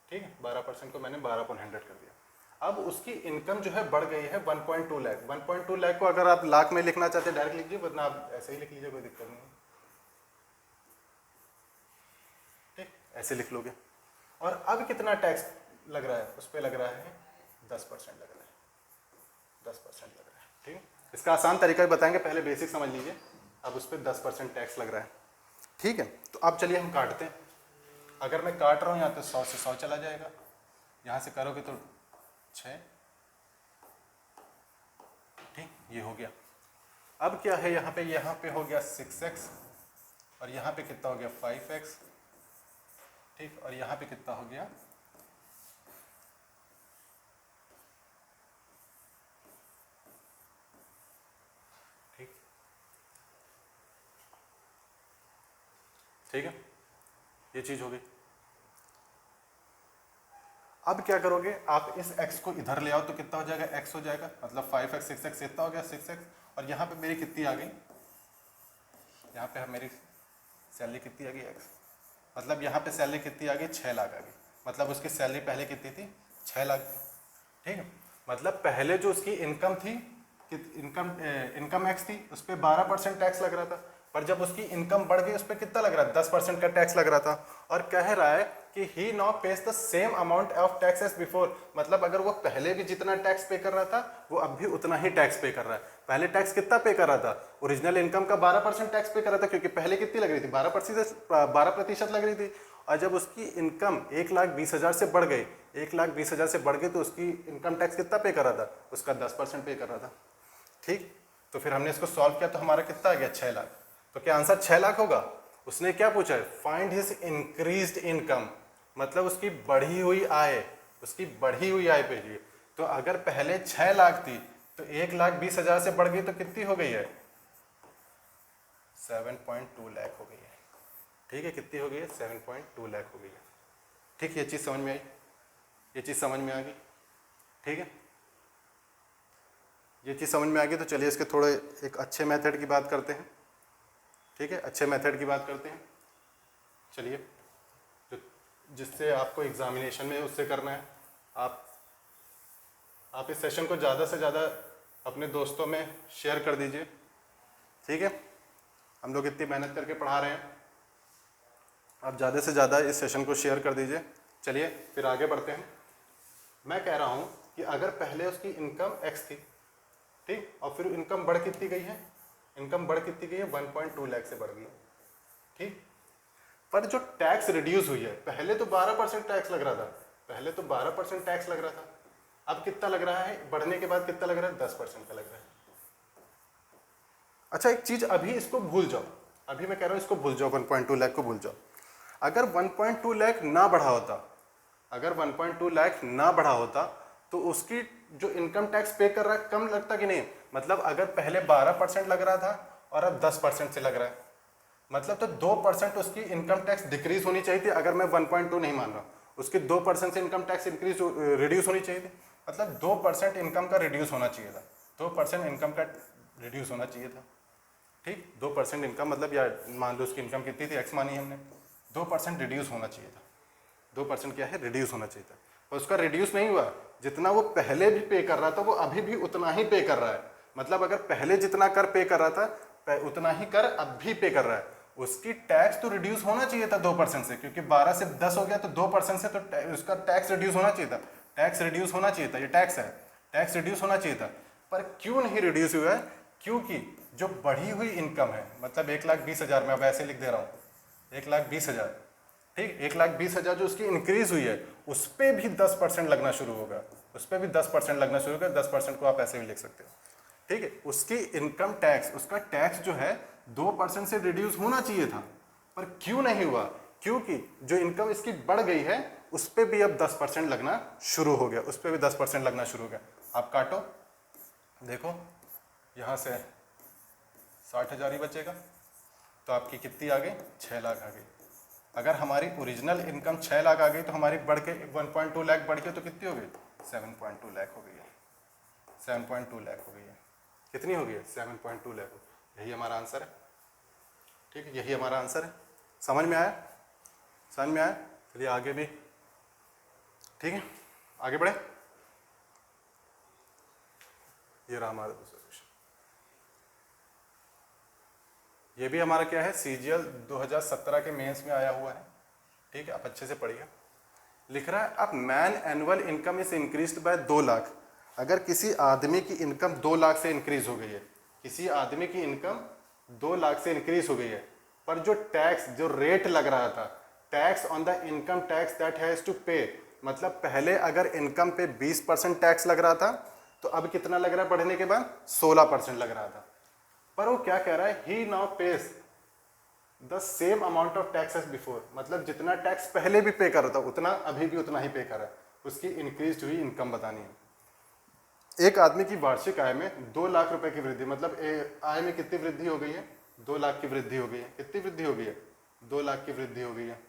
ठीक है, 12% को मैंने 12/100 कर दिया। अब उसकी इनकम जो है बढ़ गई है 1.2 लाख। 1.2 लाख को अगर आप लाख में लिखना चाहते हैं डायरेक्ट लिख लीजिए, वरना आप ऐसे ही लिख लीजिए, कोई दिक्कत नहीं। ठीक, ऐसे लिख लोगे। और अब कितना टैक्स लग रहा है? उस पर लग रहा है 10% लग रहा है, 10% लग रहा है। ठीक, इसका आसान तरीका भी बताएंगे, पहले बेसिक समझ लीजिए। अब उस पर 10% टैक्स लग रहा है। ठीक है, तो अब चलिए हम काटते हैं। अगर मैं काट रहा हूँ यहाँ तो 100 से 100 चला जाएगा, यहाँ से करोगे तो 6। ठीक, ये हो गया। अब क्या है यहाँ पे हो गया 6x, और यहाँ पे कितना हो गया? 5x। ठीक, और यहाँ पे कितना हो गया? ठीक, ठीक है, ये चीज हो गई। अब क्या करोगे आप, इस x को इधर ले आओ तो कितना हो जाएगा, x हो जाएगा, मतलब 5x 6x इतना हो गया 6x, और यहाँ पे मेरी कितनी आ गई, यहाँ पे मेरी सैलरी कितनी आ गई x, मतलब यहाँ पे सैलरी कितनी आ गई 6 लाख आ गई, मतलब उसकी सैलरी पहले कितनी थी 6 लाख थी, ठीक है। मतलब पहले जो उसकी इनकम थी, इनकम x थी, उस पर 12% टैक्स लग रहा था, पर जब उसकी इनकम बढ़ गई उस पर कितना लग रहा है, 10% का टैक्स लग रहा था। और कह रहा है कि he now pays the same amount of tax as before, मतलब अगर वो पहले भी जितना टैक्स पे कर रहा था वो अब भी उतना ही टैक्स पे कर रहा है। पहले टैक्स कितना पे कर रहा था, ओरिजिनल इनकम का 12% टैक्स पे कर रहा था, क्योंकि पहले कितनी लग रही थी 12% लग रही थी। और जब उसकी इनकम 1,20,000 से बढ़ गई, 1,20,000 से बढ़ गई तो उसकी इनकम टैक्स कितना पे कर रहा था, उसका 10% पे कर रहा था, ठीक। तो फिर हमने इसको सॉल्व किया तो हमारा कितना आ गया 6 लाख। तो क्या आंसर 6 लाख होगा। उसने क्या पूछा है, फाइंड हिज इंक्रीज्ड इनकम, मतलब उसकी बढ़ी हुई आय, उसकी बढ़ी हुई आय पे। तो अगर पहले 6 लाख थी तो 1,20,000 से बढ़ गई तो कितनी हो गई है, 7.2 लाख हो गई है, ठीक है। कितनी हो गई है, 7.2 लाख हो गई है, ठीक। ये चीज़ समझ में आई, ये चीज़ समझ में आ गई, ठीक है। ये चीज़ समझ में आ गई। तो चलिए इसके थोड़े एक अच्छे मेथड की बात करते हैं, ठीक है, अच्छे मेथड की बात करते हैं। चलिए, जो जिससे आपको एग्जामिनेशन में उससे करना है, आप इस सेशन को ज़्यादा से ज़्यादा अपने दोस्तों में शेयर कर दीजिए, ठीक है। हम लोग इतनी मेहनत करके पढ़ा रहे हैं, आप ज़्यादा से ज़्यादा इस सेशन को शेयर कर दीजिए। चलिए फिर आगे बढ़ते हैं। मैं कह रहा हूँ कि अगर पहले उसकी इनकम x थी, ठीक, और फिर इनकम बढ़ कितनी गई है, इनकम बढ़ कितनी गई है, 1.2 लाख से बढ़ गई, ठीक। पर जो टैक्स रिड्यूस हुई है, पहले तो 12% टैक्स लग रहा था, पहले तो 12% टैक्स लग रहा था, अब कितना लग रहा है, बढ़ने के बाद कितना लग रहा है, 10% का लग रहा है। अच्छा एक चीज, अभी इसको भूल जाओ, अभी मैं कह रहा हूं इसको भूल जाओ, 1.2 लाख को भूल जाओ। अगर 1.2 लाख ना बढ़ा होता, अगर 1.2 लाख ना बढ़ा होता तो उसकी जो इनकम टैक्स पे कर रहा है कम लगता कि नहीं, मतलब अगर पहले 12% लग रहा था और अब 10% से लग रहा है, मतलब तो 2% उसकी इनकम टैक्स डिक्रीज होनी चाहिए थी। अगर मैं 1.2 नहीं मान रहा, उसकी 2% से इनकम टैक्स इंक्रीज रिड्यूस होनी चाहिए थी, मतलब 2% इनकम का रिड्यूस होना चाहिए था, 2% इनकम का रिड्यूस होना चाहिए था, ठीक। 2% इनकम मतलब, या मान लो उसकी इनकम कितनी थी, एक्स मानी हमने, 2% रिड्यूस होना चाहिए था, 2% क्या है, रिड्यूस होना चाहिए था। पर उसका रिड्यूस नहीं हुआ, जितना वो पहले भी पे कर रहा था वो अभी भी उतना ही पे कर रहा है। मतलब अगर पहले जितना कर पे कर रहा था उतना ही कर अब भी पे कर रहा है। उसकी टैक्स तो रिड्यूस होना चाहिए था 2% से, क्योंकि 12 से 10 हो गया तो 2% से तो उसका टैक्स रिड्यूस होना चाहिए था, टैक्स रिड्यूस होना चाहिए था, ये टैक्स है, टैक्स रिड्यूस होना चाहिए था। पर क्यों नहीं रिड्यूस हुआ है, क्योंकि जो बढ़ी हुई इनकम है, मतलब 1,20,000 में अब ऐसे लिख दे रहा हूँ, 1,20,000, ठीक, 1,20,000 जो उसकी इंक्रीज हुई है उस पर भी 10% लगना शुरू होगा, उस पर भी 10% लगना शुरू होगा। 10% को आप ऐसे भी लिख सकते हो, ठीक है। उसकी इनकम टैक्स, उसका टैक्स जो है 2% से रिड्यूस होना चाहिए था, पर क्यों नहीं हुआ, क्योंकि जो इनकम इसकी बढ़ गई है उस पर भी अब 10% लगना शुरू हो गया, उस पर भी 10% लगना शुरू हो गया। आप काटो, देखो यहाँ से 60,000 ही बचेगा, तो आपकी कितनी आ गई, 6 लाख आ गई। अगर हमारी ओरिजिनल इनकम 6 लाख आ गई तो हमारी बढ़ के 1.2 लाख बढ़ के तो कितनी हो गई, 7.2 लाख हो गई है, 7.2 लाख हो गई है। कितनी हो गई है, 7.2 लाख। यही हमारा आंसर है, ठीक है, यही हमारा आंसर है। समझ में आया, समझ में आया। चलिए आगे भी, ठीक है, आगे बढ़े। ये रहा हमारा दूसरा क्वेश्चन, ये भी हमारा क्या है, सीजीएल 2017 के मेंस में आया हुआ है, ठीक है, आप अच्छे से पढ़िए। लिख रहा है अब man annual income is increased by 2 lakh. अगर किसी आदमी की इनकम 2 लाख से इंक्रीज हो गई है, किसी आदमी की इनकम 2 लाख से इंक्रीज हो गई है, पर जो टैक्स, जो रेट लग रहा था, tax on the income tax that has to pay, मतलब पहले अगर इनकम पे 20% टैक्स लग रहा था तो अब कितना लग रहा है बढ़ने के बाद, 16% लग रहा था। पर वो क्या कह रहा है, he now pays the same amount of tax as before, मतलब जितना टैक्स पहले भी पे कर रहा था उतना अभी भी उतना ही पे कर रहा है। उसकी इंक्रीज हुई इनकम बतानी है। एक आदमी की वार्षिक आय में 2 लाख रुपए की वृद्धि, मतलब आय में कितनी वृद्धि हो गई है, 2 लाख की वृद्धि हो गई है। कितनी वृद्धि हो गई है, 2 लाख की वृद्धि हो गई है,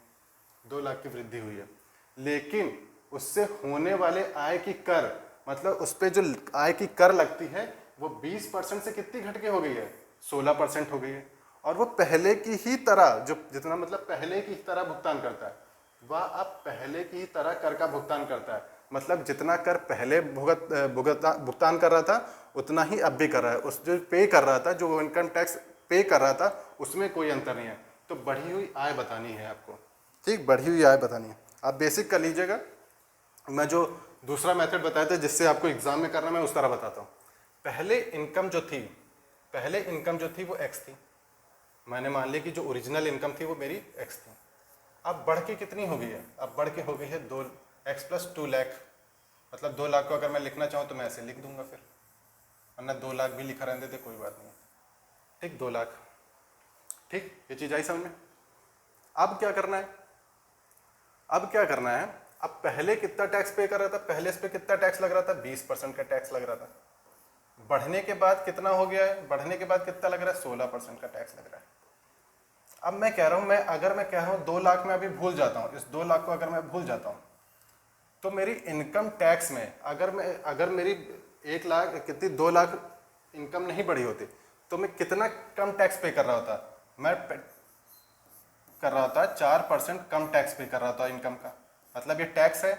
2 लाख की वृद्धि हुई है, लेकिन उससे होने वाले आय की कर, मतलब उस पर जो आय की कर लगती है वो 20% से कितनी घट के हो गई है, 16% हो गई है। और वो पहले की ही तरह, जो जितना मतलब पहले की तरह भुगतान करता है, वह अब पहले की ही तरह कर का भुगतान करता है। मतलब जितना कर पहले भुगतान कर रहा था उतना ही अब भी कर रहा है। उस जो पे कर रहा था, जो इनकम टैक्स पे कर रहा था, उसमें कोई अंतर नहीं है। तो बढ़ी हुई आय बतानी है आपको, ठीक, बढ़ी हुई आय बतानी है। आप बेसिक कर लीजिएगा। मैं जो दूसरा मेथड बताया था जिससे आपको एग्जाम में करना, मैं उस तरह बताता हूँ। पहले इनकम जो थी वो एक्स थी। मैंने मान लिया कि जो ओरिजिनल इनकम थी वो मेरी एक्स थी। अब बढ़ के कितनी हो गई है, अब बढ़ के हो गई है 2x प्लस 2 लाख। मतलब 2 लाख को अगर मैं लिखना चाहूँ तो मैं ऐसे लिख दूंगा, फिर वरना 2 लाख भी लिखा रहने देते कोई बात नहीं, ठीक, 2 लाख। ठीक, ये चीज़ आई समझ में। अब क्या करना है, अब पहले कितना टैक्स पे कर रहा था, पहले इस पे कितना टैक्स लग रहा था, 20% का टैक्स लग रहा था। बढ़ने के बाद कितना हो गया है, बढ़ने के बाद कितना लग रहा है, 16% का टैक्स लग रहा है। अब मैं कह रहा हूं, अगर मैं कह रहा हूं 2 लाख में अभी भूल जाता हूं, इस 2 लाख को अगर मैं भूल जाता हूं, तो मेरी इनकम टैक्स में अगर मेरी 1 लाख कितनी 2 लाख इनकम नहीं बढ़ी होती तो मैं कितना कम टैक्स पे कर रहा होता, मैं कर रहा होता 4% कम टैक्स पे कर रहा था इनकम का। मतलब ये टैक्स है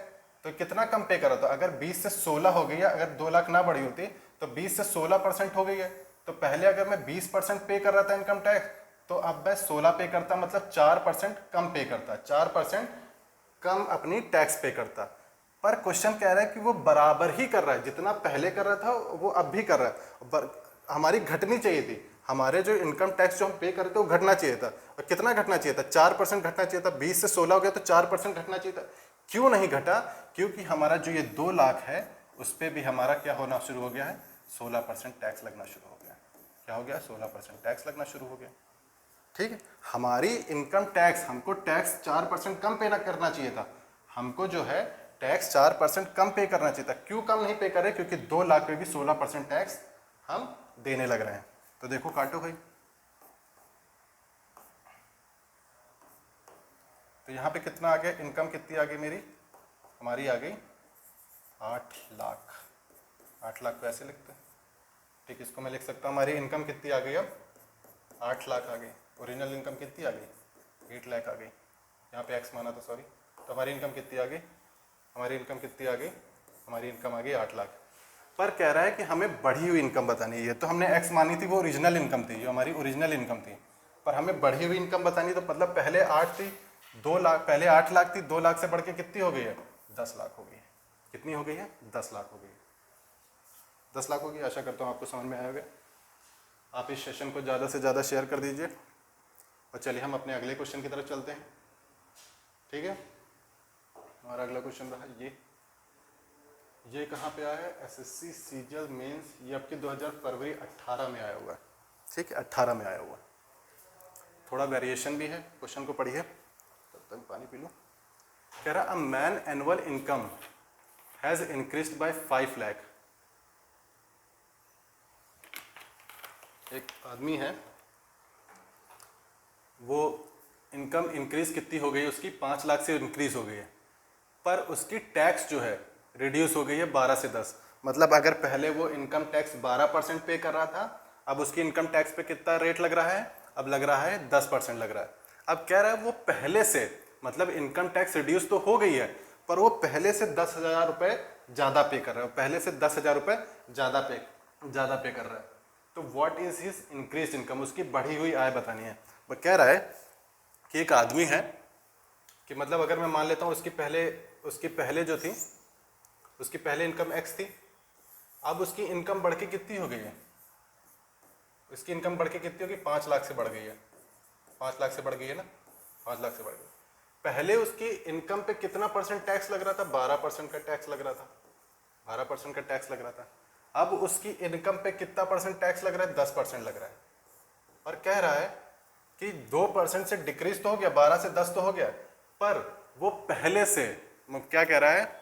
तो कितना कम पे कर रहा था, अगर 20 से 16 हो गई है, अगर 2 लाख ना बढ़ी होती तो 20 से 16% हो गई है। तो पहले अगर मैं 20% पे कर रहा था इनकम टैक्स, तो अब मैं 16 पे करता, मतलब 4% कम पे करता, 4% कम अपनी टैक्स पे करता। पर क्वेश्चन कह रहा है कि वो बराबर ही कर रहा है, जितना पहले कर रहा था वो अब भी कर रहा है। हमारी घटनी चाहिए थी, हमारे जो इनकम टैक्स जो हम पे कर रहे थे वो घटना चाहिए था। और कितना घटना चाहिए था, 4% घटना चाहिए था। 20 से 16 हो गया तो 4% घटना चाहिए था। क्यों नहीं घटा, क्योंकि हमारा जो ये 2 लाख है उस पर भी हमारा क्या होना शुरू हो गया है, 16% टैक्स लगना शुरू हो गया। क्या हो गया, 16% टैक्स लगना शुरू हो गया। ठीक है, हमारी इनकम टैक्स, हमको टैक्स 4% कम पे ना करना चाहिए था, हमको जो है टैक्स 4% कम पे करना चाहिए था। क्यों कम नहीं पे कर रहे, क्योंकि 2 लाख पे भी 16% टैक्स हम देने लग रहे हैं। तो देखो काटो भाई, तो यहाँ पे कितना आ गया, इनकम कितनी आ गई मेरी, हमारी आ गई 8 लाख। 8 लाख को ऐसे लिखते हैं, ठीक, इसको मैं लिख सकता हूँ, हमारी इनकम कितनी आ गई, अब 8 लाख आ गई। ओरिजिनल इनकम कितनी आ गई, 8 लाख आ गई। यहाँ पे एक्स माना था, सॉरी। तो हमारी इनकम कितनी आ गई, हमारी इनकम कितनी आ गई, हमारी इनकम आ गई 8 लाख। पर कह रहा है कि हमें बढ़ी हुई इनकम बतानी है। तो हमने एक्स मानी थी, वो ओरिजिनल इनकम थी, जो हमारी ओरिजिनल इनकम थी। पर हमें बढ़ी हुई इनकम बतानी, तो मतलब पहले 8 थी, 2 लाख, पहले 8 लाख थी, 2 लाख से बढ़ के कितनी हो गई है, 10 लाख हो गई है। कितनी हो गई है, 10 लाख हो गई है। 10 लाख होगी। आशा करता हूँ आपको समझ में आया होगा। आप इस सेशन को ज़्यादा से ज़्यादा शेयर कर दीजिए। और चलिए हम अपने अगले क्वेश्चन की तरफ चलते हैं। ठीक है, हमारा अगला क्वेश्चन रहा ये कहाँ पे आया है, एसएससी सीजीएल मेंस, ये आपके 2000 फरवरी 18 में आया हुआ है। ठीक है, 18 में आया हुआ है। थोड़ा वेरिएशन भी है, क्वेश्चन को पढ़िए, तब तक पानी पी लो। कह रहा, a man annual income has increased bye 5 lakh. एक आदमी है, वो इनकम इंक्रीज कितनी हो गई, उसकी 5 लाख से इंक्रीज हो गई है, पर उसकी टैक्स जो है रिड्यूस हो गई है 12 से 10। मतलब अगर पहले वो इनकम टैक्स 12% पे कर रहा था, अब उसकी इनकम टैक्स पे कितना रेट लग रहा है, अब लग रहा है 10% लग रहा है। अब कह रहा है वो पहले से, मतलब इनकम टैक्स रिड्यूस तो हो गई है, पर वो पहले से 10,000 रुपये ज़्यादा पे कर रहा है, पहले से 10,000 रुपये ज़्यादा पे कर रहा है। तो what is his increase income, उसकी बढ़ी हुई आय बतानी है। वो कह रहा है कि एक आदमी है कि मतलब अगर मैं मान लेता हूँ उसकी पहले जो थी, उसकी पहले इनकम एक्स थी, अब उसकी इनकम बढ़ के कितनी हो गई है, उसकी इनकम बढ़ के कितनी होगी, 5 लाख से बढ़ गई है। 5 लाख से बढ़ गई है ना, 5 लाख से बढ़ गई। पहले उसकी इनकम पे कितना परसेंट टैक्स लग रहा था, 12% का टैक्स लग रहा था, 12% का टैक्स लग रहा था। अब उसकी इनकम पे कितना परसेंट टैक्स लग रहा है, 10% लग रहा है। और कह रहा है कि 2% से डिक्रीज तो हो गया, 12 से 10 तो हो गया, पर वो पहले से क्या कह रहा है,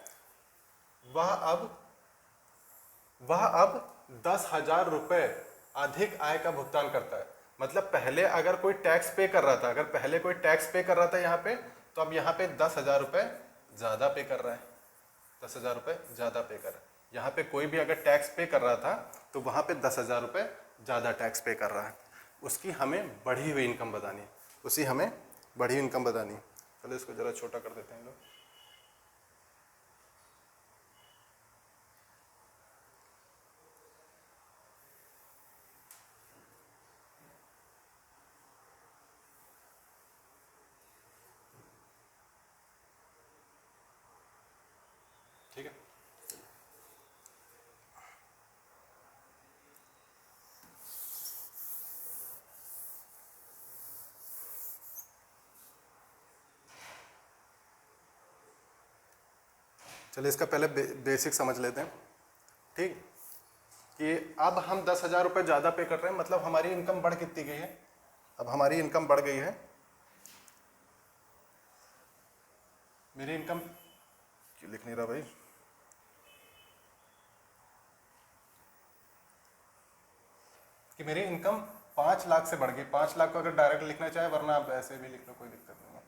वह अब 10,000 रुपये अधिक आय का भुगतान करता है। मतलब पहले अगर कोई टैक्स पे कर रहा था, अगर पहले कोई टैक्स पे कर रहा था यहाँ पे, तो अब यहाँ पे 10,000 रुपये ज़्यादा पे कर रहा है, 10,000 रुपये ज़्यादा पे कर रहा है। यहाँ पे कोई भी अगर टैक्स पे कर रहा था तो वहाँ पे 10,000 रुपये ज़्यादा टैक्स पे कर रहा है। उसकी हमें बढ़ी हुई इनकम बतानी है, उसी हमें बढ़ी हुई इनकम बतानी है। चलो इसको ज़रा छोटा कर देते हैं लोग। ठीक है, चलिए इसका पहले बेसिक समझ लेते हैं। ठीक, कि अब हम 10,000 रुपये ज़्यादा पे कर रहे हैं, मतलब हमारी इनकम बढ़ कितनी गई है। अब हमारी इनकम बढ़ गई है, मेरी इनकम क्यों लिख नहीं रहा भाई, कि मेरी इनकम 5 लाख से बढ़ गई। 5 लाख को अगर डायरेक्ट लिखना चाहे, वरना आप ऐसे भी लिख लो, कोई दिक्कत नहीं है।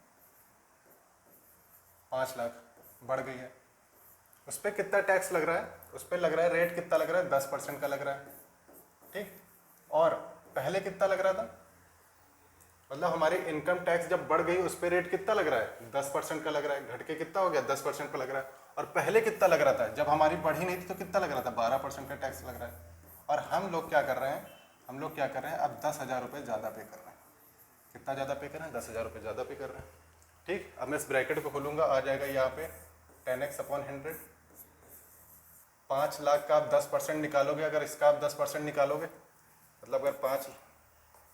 5 लाख बढ़ गई है, उस पर कितना टैक्स लग रहा है, उस पर लग रहा है रेट कितना लग रहा है, 10% का लग रहा है। ठीक, और पहले कितना लग रहा था, मतलब हमारी इनकम टैक्स जब बढ़ गई उस पर रेट कितना लग रहा है, 10% का लग रहा है। घट के कितना हो गया, 10% पर लग रहा है। और पहले कितना लग रहा था, जब हमारी बढ़ी नहीं थी तो कितना लग रहा था, 12% का टैक्स लग रहा है। और हम लोग क्या कर रहे हैं, हम लोग क्या कर रहे हैं, अब 10,000 रुपये ज़्यादा पे कर रहे हैं। कितना ज़्यादा पे कर रहे हैं, 10,000 रुपये ज़्यादा पे कर रहे हैं। ठीक, अब मैं इस ब्रैकेट को खोलूँगा, आ जाएगा यहाँ पे 10x/100। 5 लाख का आप 10% निकालोगे, अगर इसका आप 10% निकालोगे, मतलब अगर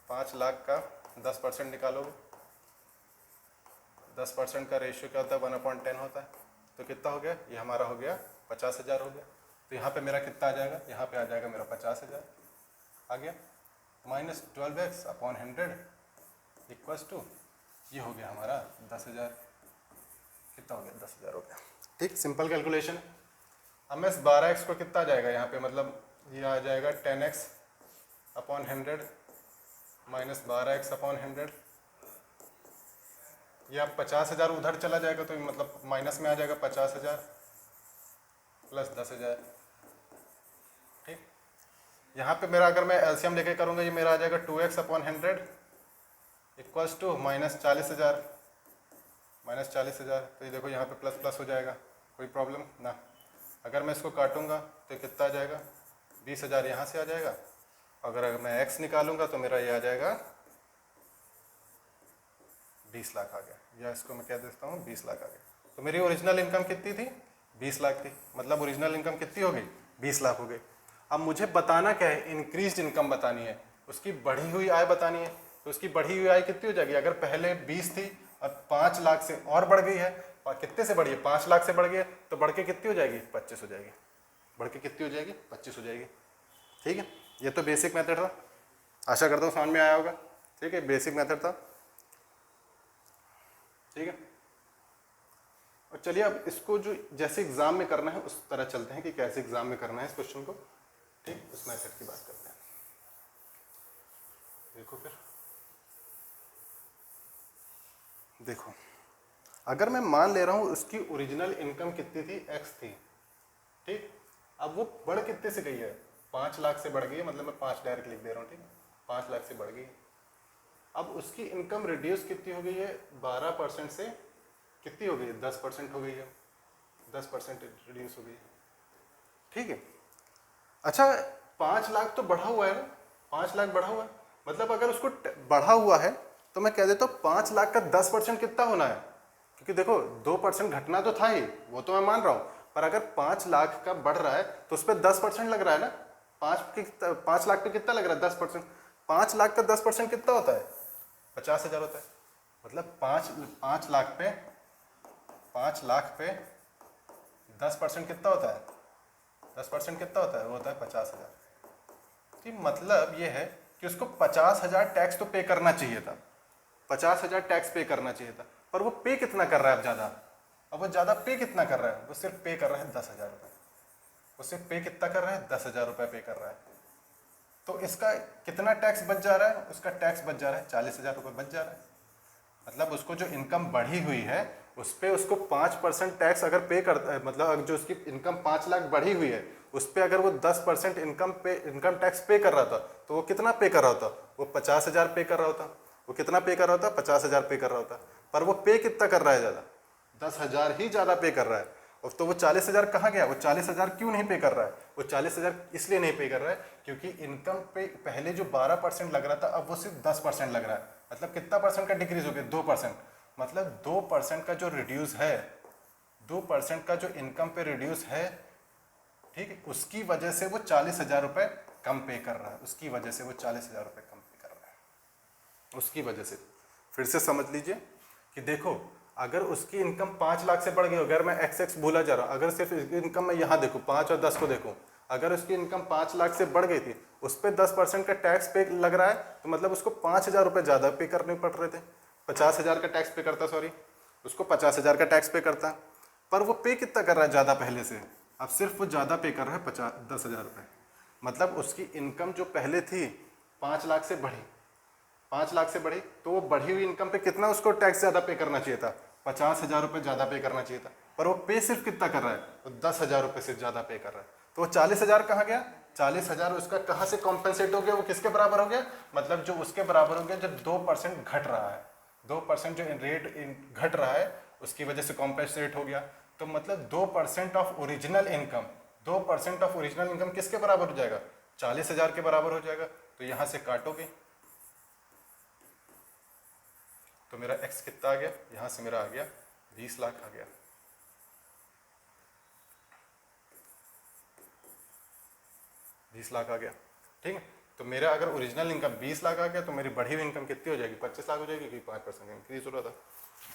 5 लाख का 10% निकालोगे, 10% का रेशियो क्या होता है, 1/10 होता है। तो कितना हो गया, ये हमारा हो गया 50,000 हो गया। तो यहाँ पे मेरा कितना आ जाएगा, यहाँ पे आ जाएगा मेरा 50,000 आ गया, माइनस 12x/100 इक्वल्स टू, ये हो गया हमारा 10,000। कितना हो गया, 10,000 हो गया। ठीक, सिंपल कैलकुलेशन। अब मैं इस 12x को कितना आ जाएगा यहाँ पे, मतलब ये आ जाएगा 10x/100 माइनस 12x/100। ये अब 50,000 उधर चला जाएगा, तो मतलब माइनस में आ जाएगा 50,000 प्लस 10,000। ठीक, यहाँ पे मेरा अगर मैं एलसीएम लेके करूँगा, ये मेरा आ जाएगा 2x/100 equals to minus 40,000, minus 40,000। तो ये देखो यहाँ पे प्लस प्लस हो जाएगा, कोई प्रॉब्लम ना। अगर मैं इसको काटूंगा तो कितना आ जाएगा, 20,000 यहाँ से आ जाएगा। अगर मैं x निकालूंगा तो मेरा ये आ जाएगा 20 लाख आ गया, या इसको मैं क्या देता हूँ 20 लाख आ गया। तो मेरी ओरिजिनल इनकम कितनी थी, 20 लाख थी, मतलब ओरिजिनल इनकम कितनी हो गई, 20 लाख हो गई। अब मुझे बताना क्या है, इंक्रीज्ड इनकम बतानी है, उसकी बढ़ी हुई आय बतानी है। तो उसकी बढ़ी हुई आय कितनी हो जाएगी, अगर पहले 20 थी और 5 लाख से और बढ़ गई है, और कितने से बढ़ी है, 5 लाख से बढ़ गई है, तो बढ़ के कितनी हो जाएगी, 25 हो जाएगी। बढ़ के कितनी हो जाएगी, 25 हो जाएगी। ठीक है, ये तो बेसिक मेथड था, आशा करता हूँ समझ में आया होगा। ठीक है, बेसिक मेथड था। ठीक है, और चलिए अब इसको जो जैसे एग्जाम में करना है उस तरह चलते हैं कि कैसे एग्जाम में करना है इस क्वेश्चन को। ठीक, उस मेथड की बात करते हैं। देखो फिर, देखो अगर मैं मान ले रहा हूँ उसकी ओरिजिनल इनकम कितनी थी, x थी। ठीक, अब वो बढ़ कितने से गई है, 5 लाख से बढ़ गई है, मतलब मैं 5 डायरेक्ट लिख दे रहा हूँ। ठीक, 5 लाख से बढ़ गई। अब उसकी इनकम रिड्यूस कितनी हो गई है, 12% से कितनी हो गई है, 10% हो गई है, 10% रिड्यूस हो गई है। ठीक है, अच्छा 5 लाख तो बढ़ा हुआ है ना, 5 लाख बढ़ा हुआ है, मतलब अगर उसको बढ़ा हुआ है तो मैं कह देता हूँ 5 लाख का 10% कितना होना है, क्योंकि देखो 2% घटना तो था ही, वो तो मैं मान रहा हूँ, पर अगर 5 लाख का बढ़ रहा है तो उस पर 10% लग रहा है ना। 5 लाख पे कितना लग रहा है, 10%। 5 लाख का 10% कितना होता है, 50,000 होता है। मतलब 5 लाख पे 10% कितना होता है, 10% कितना होता है, वो होता है 50,000। कि मतलब ये है कि उसको 50,000 टैक्स तो पे करना चाहिए था, 50,000 टैक्स पे करना चाहिए था, पर वो पे कितना कर रहा है अब ज़्यादा। अब वो ज़्यादा पे कितना कर रहा है, वो सिर्फ पे कर रहा है 10,000 रुपये। वो सिर्फ पे कितना कर रहा है, 10,000 रुपये पे कर रहा है। तो इसका कितना टैक्स बच जा रहा है, उसका टैक्स बच जा रहा है 40,000 रुपये बच जा रहा है। मतलब उसको जो इनकम बढ़ी हुई है उस पर उसको 5% टैक्स अगर पे करता है, मतलब जो उसकी इनकम 5 लाख बढ़ी हुई है उस पर अगर वो 10% इनकम टैक्स पे कर रहा था तो वो कितना पे कर रहा होता? वो 50,000 पे कर रहा होता। वो कितना पे कर रहा होता? 50,000 पे कर रहा होता। पर वो पे कितना कर रहा है ज़्यादा? 10,000 ही ज़्यादा पे कर रहा है। और तो वो 40,000 कहाँ गया? वो 40,000 क्यों नहीं पे कर रहा है? वो 40,000 इसलिए नहीं पे कर रहा है क्योंकि इनकम पे पहले जो 12% लग रहा था अब वो सिर्फ 10% लग रहा है। मतलब कितना परसेंट का डिक्रीज हो गया? 2%। मतलब 2% का जो रिड्यूस है, 2% का जो इनकम पे रिड्यूस है, ठीक है, उसकी वजह से वो 40,000 रुपये कम पे कर रहा है। उसकी वजह से वो 40,000 रुपये कम पे कर रहा है। उसकी वजह से फिर से समझ लीजिए कि देखो, अगर उसकी इनकम 5 लाख से बढ़ गई, अगर मैं एक्स भूला जा रहा हूँ, अगर सिर्फ इसकी इनकम मैं यहाँ देखूँ 5 और 10 को देखूँ, अगर उसकी इनकम 5 लाख से बढ़ गई थी, उस पर 10% का टैक्स पे लग रहा है, तो मतलब उसको 5,000 रुपये ज़्यादा पे करने पड़ रहे थे। 50,000 का टैक्स पे करता, सॉरी, उसको 50,000 का टैक्स पे करता, पर वो पे कितना कर रहा है ज़्यादा पहले से? अब सिर्फ वो ज़्यादा पे कर रहा है 10,000 रुपये। मतलब उसकी इनकम जो पहले थी 5 लाख से बढ़ी, 5 लाख से बढ़ी, तो वो बढ़ी हुई इनकम पे कितना उसको टैक्स ज़्यादा पे करना चाहिए था? 50,000 रुपये ज़्यादा पे करना चाहिए था। पर वो पे सिर्फ कितना कर रहा है? वो 10,000 रुपये सिर्फ ज़्यादा पे कर रहा है। तो वो 40,000 कहाँ गया? 40,000 उसका कहाँ से कॉम्पेंसेट हो गया? वो किसके बराबर हो गया? मतलब जो उसके बराबर हो गया जब 2% घट रहा है, 2% जो रेट घट रहा है उसकी वजह से कॉम्पेंसेट हो गया। तो मतलब 2% of original income, 2% of original income किसके बराबर हो जाएगा? 40,000 के बराबर हो जाएगा। तो यहाँ से काटोगे तो मेरा x कितना आ गया? यहाँ से मेरा आ गया 20 लाख आ गया। बीस लाख आ गया, ठीक है। तो मेरा अगर ओरिजिनल इनकम 20 लाख आ गया तो मेरी बढ़ी हुई इनकम कितनी हो जाएगी? 25 लाख हो जाएगी, क्योंकि 5% इंक्रीज हो रहा था।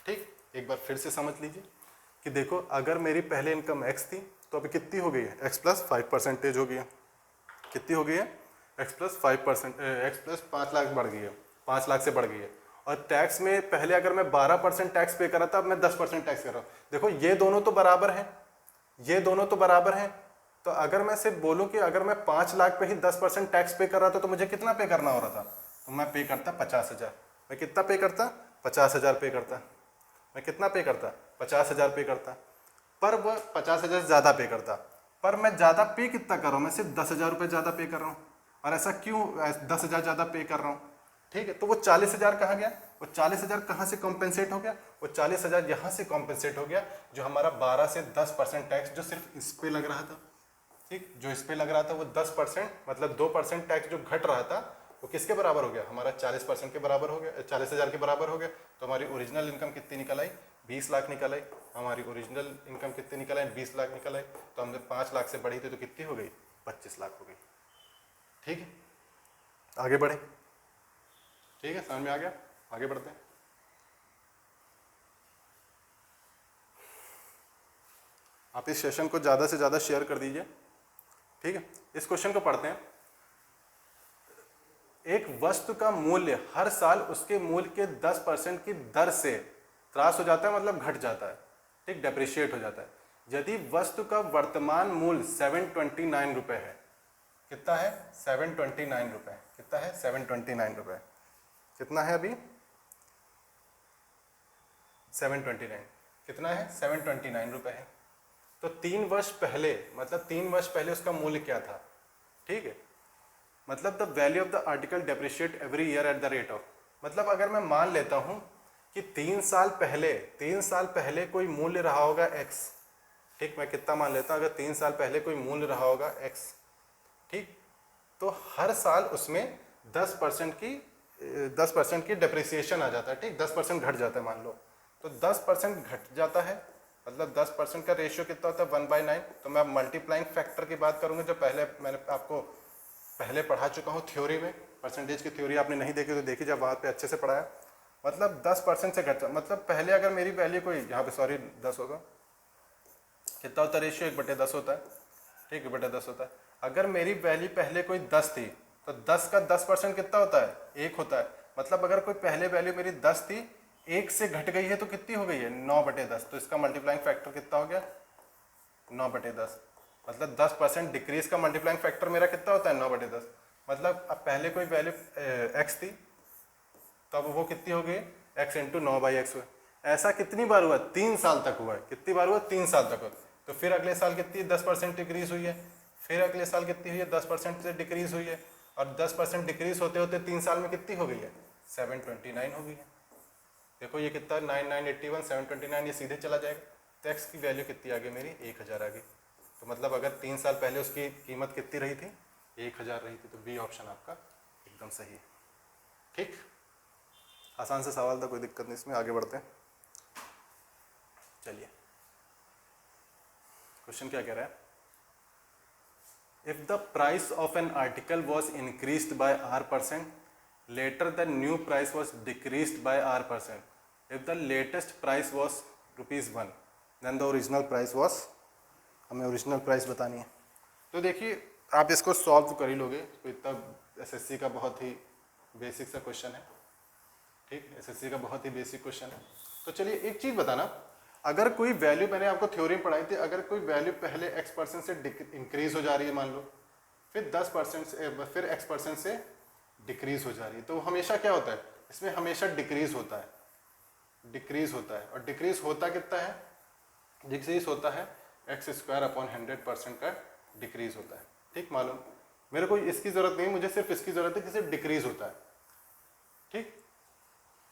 ठीक, एक बार फिर से समझ लीजिए कि देखो, अगर मेरी पहले इनकम x थी तो अभी कितनी हो गई है? x प्लस 5% हो गई है। कितनी हो गई है? x plus 5%, x plus 5 lakh बढ़ गई है, 5 लाख से बढ़ गई है। और टैक्स में पहले अगर मैं 12% टैक्स पे कर रहा था, अब मैं 10% टैक्स कर रहा हूँ। देखो ये दोनों तो बराबर हैं, ये दोनों तो बराबर हैं। तो अगर मैं सिर्फ बोलूँ कि अगर मैं 5 लाख पे ही 10% टैक्स पे कर रहा था तो मुझे कितना पे करना हो रहा था? तो मैं पे करता 50,000। मैं कितना पे करता? 50,000 पे करता। मैं कितना पे करता? 50,000 पे करता। पर वह 50,000 ज़्यादा पे करता। पर मैं ज़्यादा पे कितना कर रहा हूँ? मैं सिर्फ 10,000 रुपये ज़्यादा पे कर रहा हूँ। और ऐसा क्यों 10,000 ज़्यादा पे कर रहा हूँ? ठीक है, तो वो 40,000 कहाँ गया? वो 40,000 कहाँ से कॉम्पेंसेट हो गया? वो 40,000 यहाँ से कॉम्पेंसेट हो गया, जो हमारा 12 से 10% टैक्स जो सिर्फ इस पे लग रहा था। ठीक, जो इस पे लग रहा था वो 10%, मतलब 2% टैक्स जो घट रहा था वो किसके बराबर हो गया? हमारा 40% के बराबर हो गया, 40,000 के बराबर हो गया। तो हमारी ओरिजिनल इनकम कितनी निकल आई? 20 लाख निकल आई। हमारी ओरिजिनल इनकम कितनी निकल आई? 20 लाख निकल आई। तो हमने 5 लाख से बढ़ी थी तो कितनी हो गई? 25 लाख हो गई। ठीक है, आगे बढ़े। ठीक है, समझ में आ गया? आगे बढ़ते हैं। आप इस सेशन को ज़्यादा से ज़्यादा शेयर कर दीजिए। ठीक है, इस क्वेश्चन को पढ़ते हैं। एक वस्तु का मूल्य हर साल उसके मूल्य के 10% की दर से त्रास हो जाता है, मतलब घट जाता है। ठीक, डेप्रिशिएट हो जाता है। यदि वस्तु का वर्तमान मूल्य 729 रुपये है, कितना है? 729 रुपये। कितना है? 729 रुपये। कितना है अभी? 729। कितना है? 729 रुपये है। तो 3 वर्ष पहले, मतलब 3 वर्ष पहले उसका मूल्य क्या था? ठीक है, मतलब the value of the article depreciate every year at the rate of, मतलब अगर मैं मान लेता हूं कि 3 साल पहले कोई मूल्य रहा होगा x। ठीक, मैं कितना मान लेता हूं? अगर 3 साल पहले कोई मूल्य रहा होगा x, ठीक, तो हर साल उसमें 10% की डेप्रिसिएशन आ जाता है। ठीक, 10% घट जाता है मान लो, तो 10% घट जाता है, मतलब 10% का रेशियो कितना होता है? 1/9। तो मैं मल्टीप्लाइंग फैक्टर की बात करूंगा, जो पहले मैंने आपको पहले पढ़ा चुका हूँ थ्योरी में। परसेंटेज की थ्योरी आपने नहीं देखी तो देखी, जब वहाँ पे अच्छे से पढ़ाया। मतलब 10% से घट, मतलब पहले अगर मेरी वैल्यू कोई यहाँ पे, सॉरी 10 होगा, कितना होता है रेशियो? 1/10 होता है। ठीक, 1/10 होता है। अगर मेरी वैल्यू पहले कोई 10 थी तो 10 का 10% कितना होता है? 1 होता है। मतलब अगर कोई पहले वैल्यू मेरी 10 थी, 1 से घट गई है तो कितनी हो गई है? 9/10। तो इसका मल्टीप्लाइंग फैक्टर कितना हो गया? 9/10। मतलब 10% डिक्रीज का मल्टीप्लाइंग फैक्टर मेरा कितना होता है? 9/10। मतलब अब पहले कोई वैल्यू x थी तो अब वो कितनी हो गई? x इंटू 9/x हुआ। ऐसा कितनी बार हुआ? 3 साल तक हुआ है। कितनी बार हुआ? 3 साल तक हुआ। तो फिर अगले साल कितनी 10% डिक्रीज हुई है, फिर अगले साल कितनी हुई है 10% से डिक्रीज हुई है, और 10% डिक्रीज होते होते 3 साल में कितनी हो गई है 729 हो गई है। देखो ये कितना 9981 729 ये सीधे चला जाएगा। तो x की वैल्यू कितनी आ गई मेरी 1000 आ गई। तो मतलब अगर 3 साल पहले उसकी कीमत कितनी रही थी 1000 रही थी। तो बी ऑप्शन आपका एकदम सही है। ठीक, आसान से सवाल था, कोई दिक्कत नहीं इसमें। आगे बढ़ते हैं। चलिए क्वेश्चन क्या कह रहा है? If the price of an article was increased by r%, later the new price was decreased by r%. If the latest price was ₹1, then the original price was, हमें ओरिजिनल प्राइस बतानी है। तो देखिए आप इसको सॉल्व कर ही लोगे, तो इतना एसएससी का बहुत ही बेसिक सा क्वेश्चन है। ठीक, एसएससी का बहुत ही बेसिक क्वेश्चन है। तो चलिए एक चीज़ बताना, अगर कोई वैल्यू, मैंने आपको थ्योरी में पढ़ाई थी, अगर कोई वैल्यू पहले x% से इंक्रीज हो जा रही है मान लो, फिर 10% से, फिर x% से डिक्रीज हो जा रही है, तो हमेशा क्या होता है इसमें? हमेशा डिक्रीज होता है, डिक्रीज होता है। और डिक्रीज होता कितना है? डिक्रीज होता है x²/100% का डिक्रीज होता है। ठीक, मालूम, मेरे को इसकी जरूरत नहीं, मुझे सिर्फ इसकी जरूरत है कि सिर्फ डिक्रीज होता है। ठीक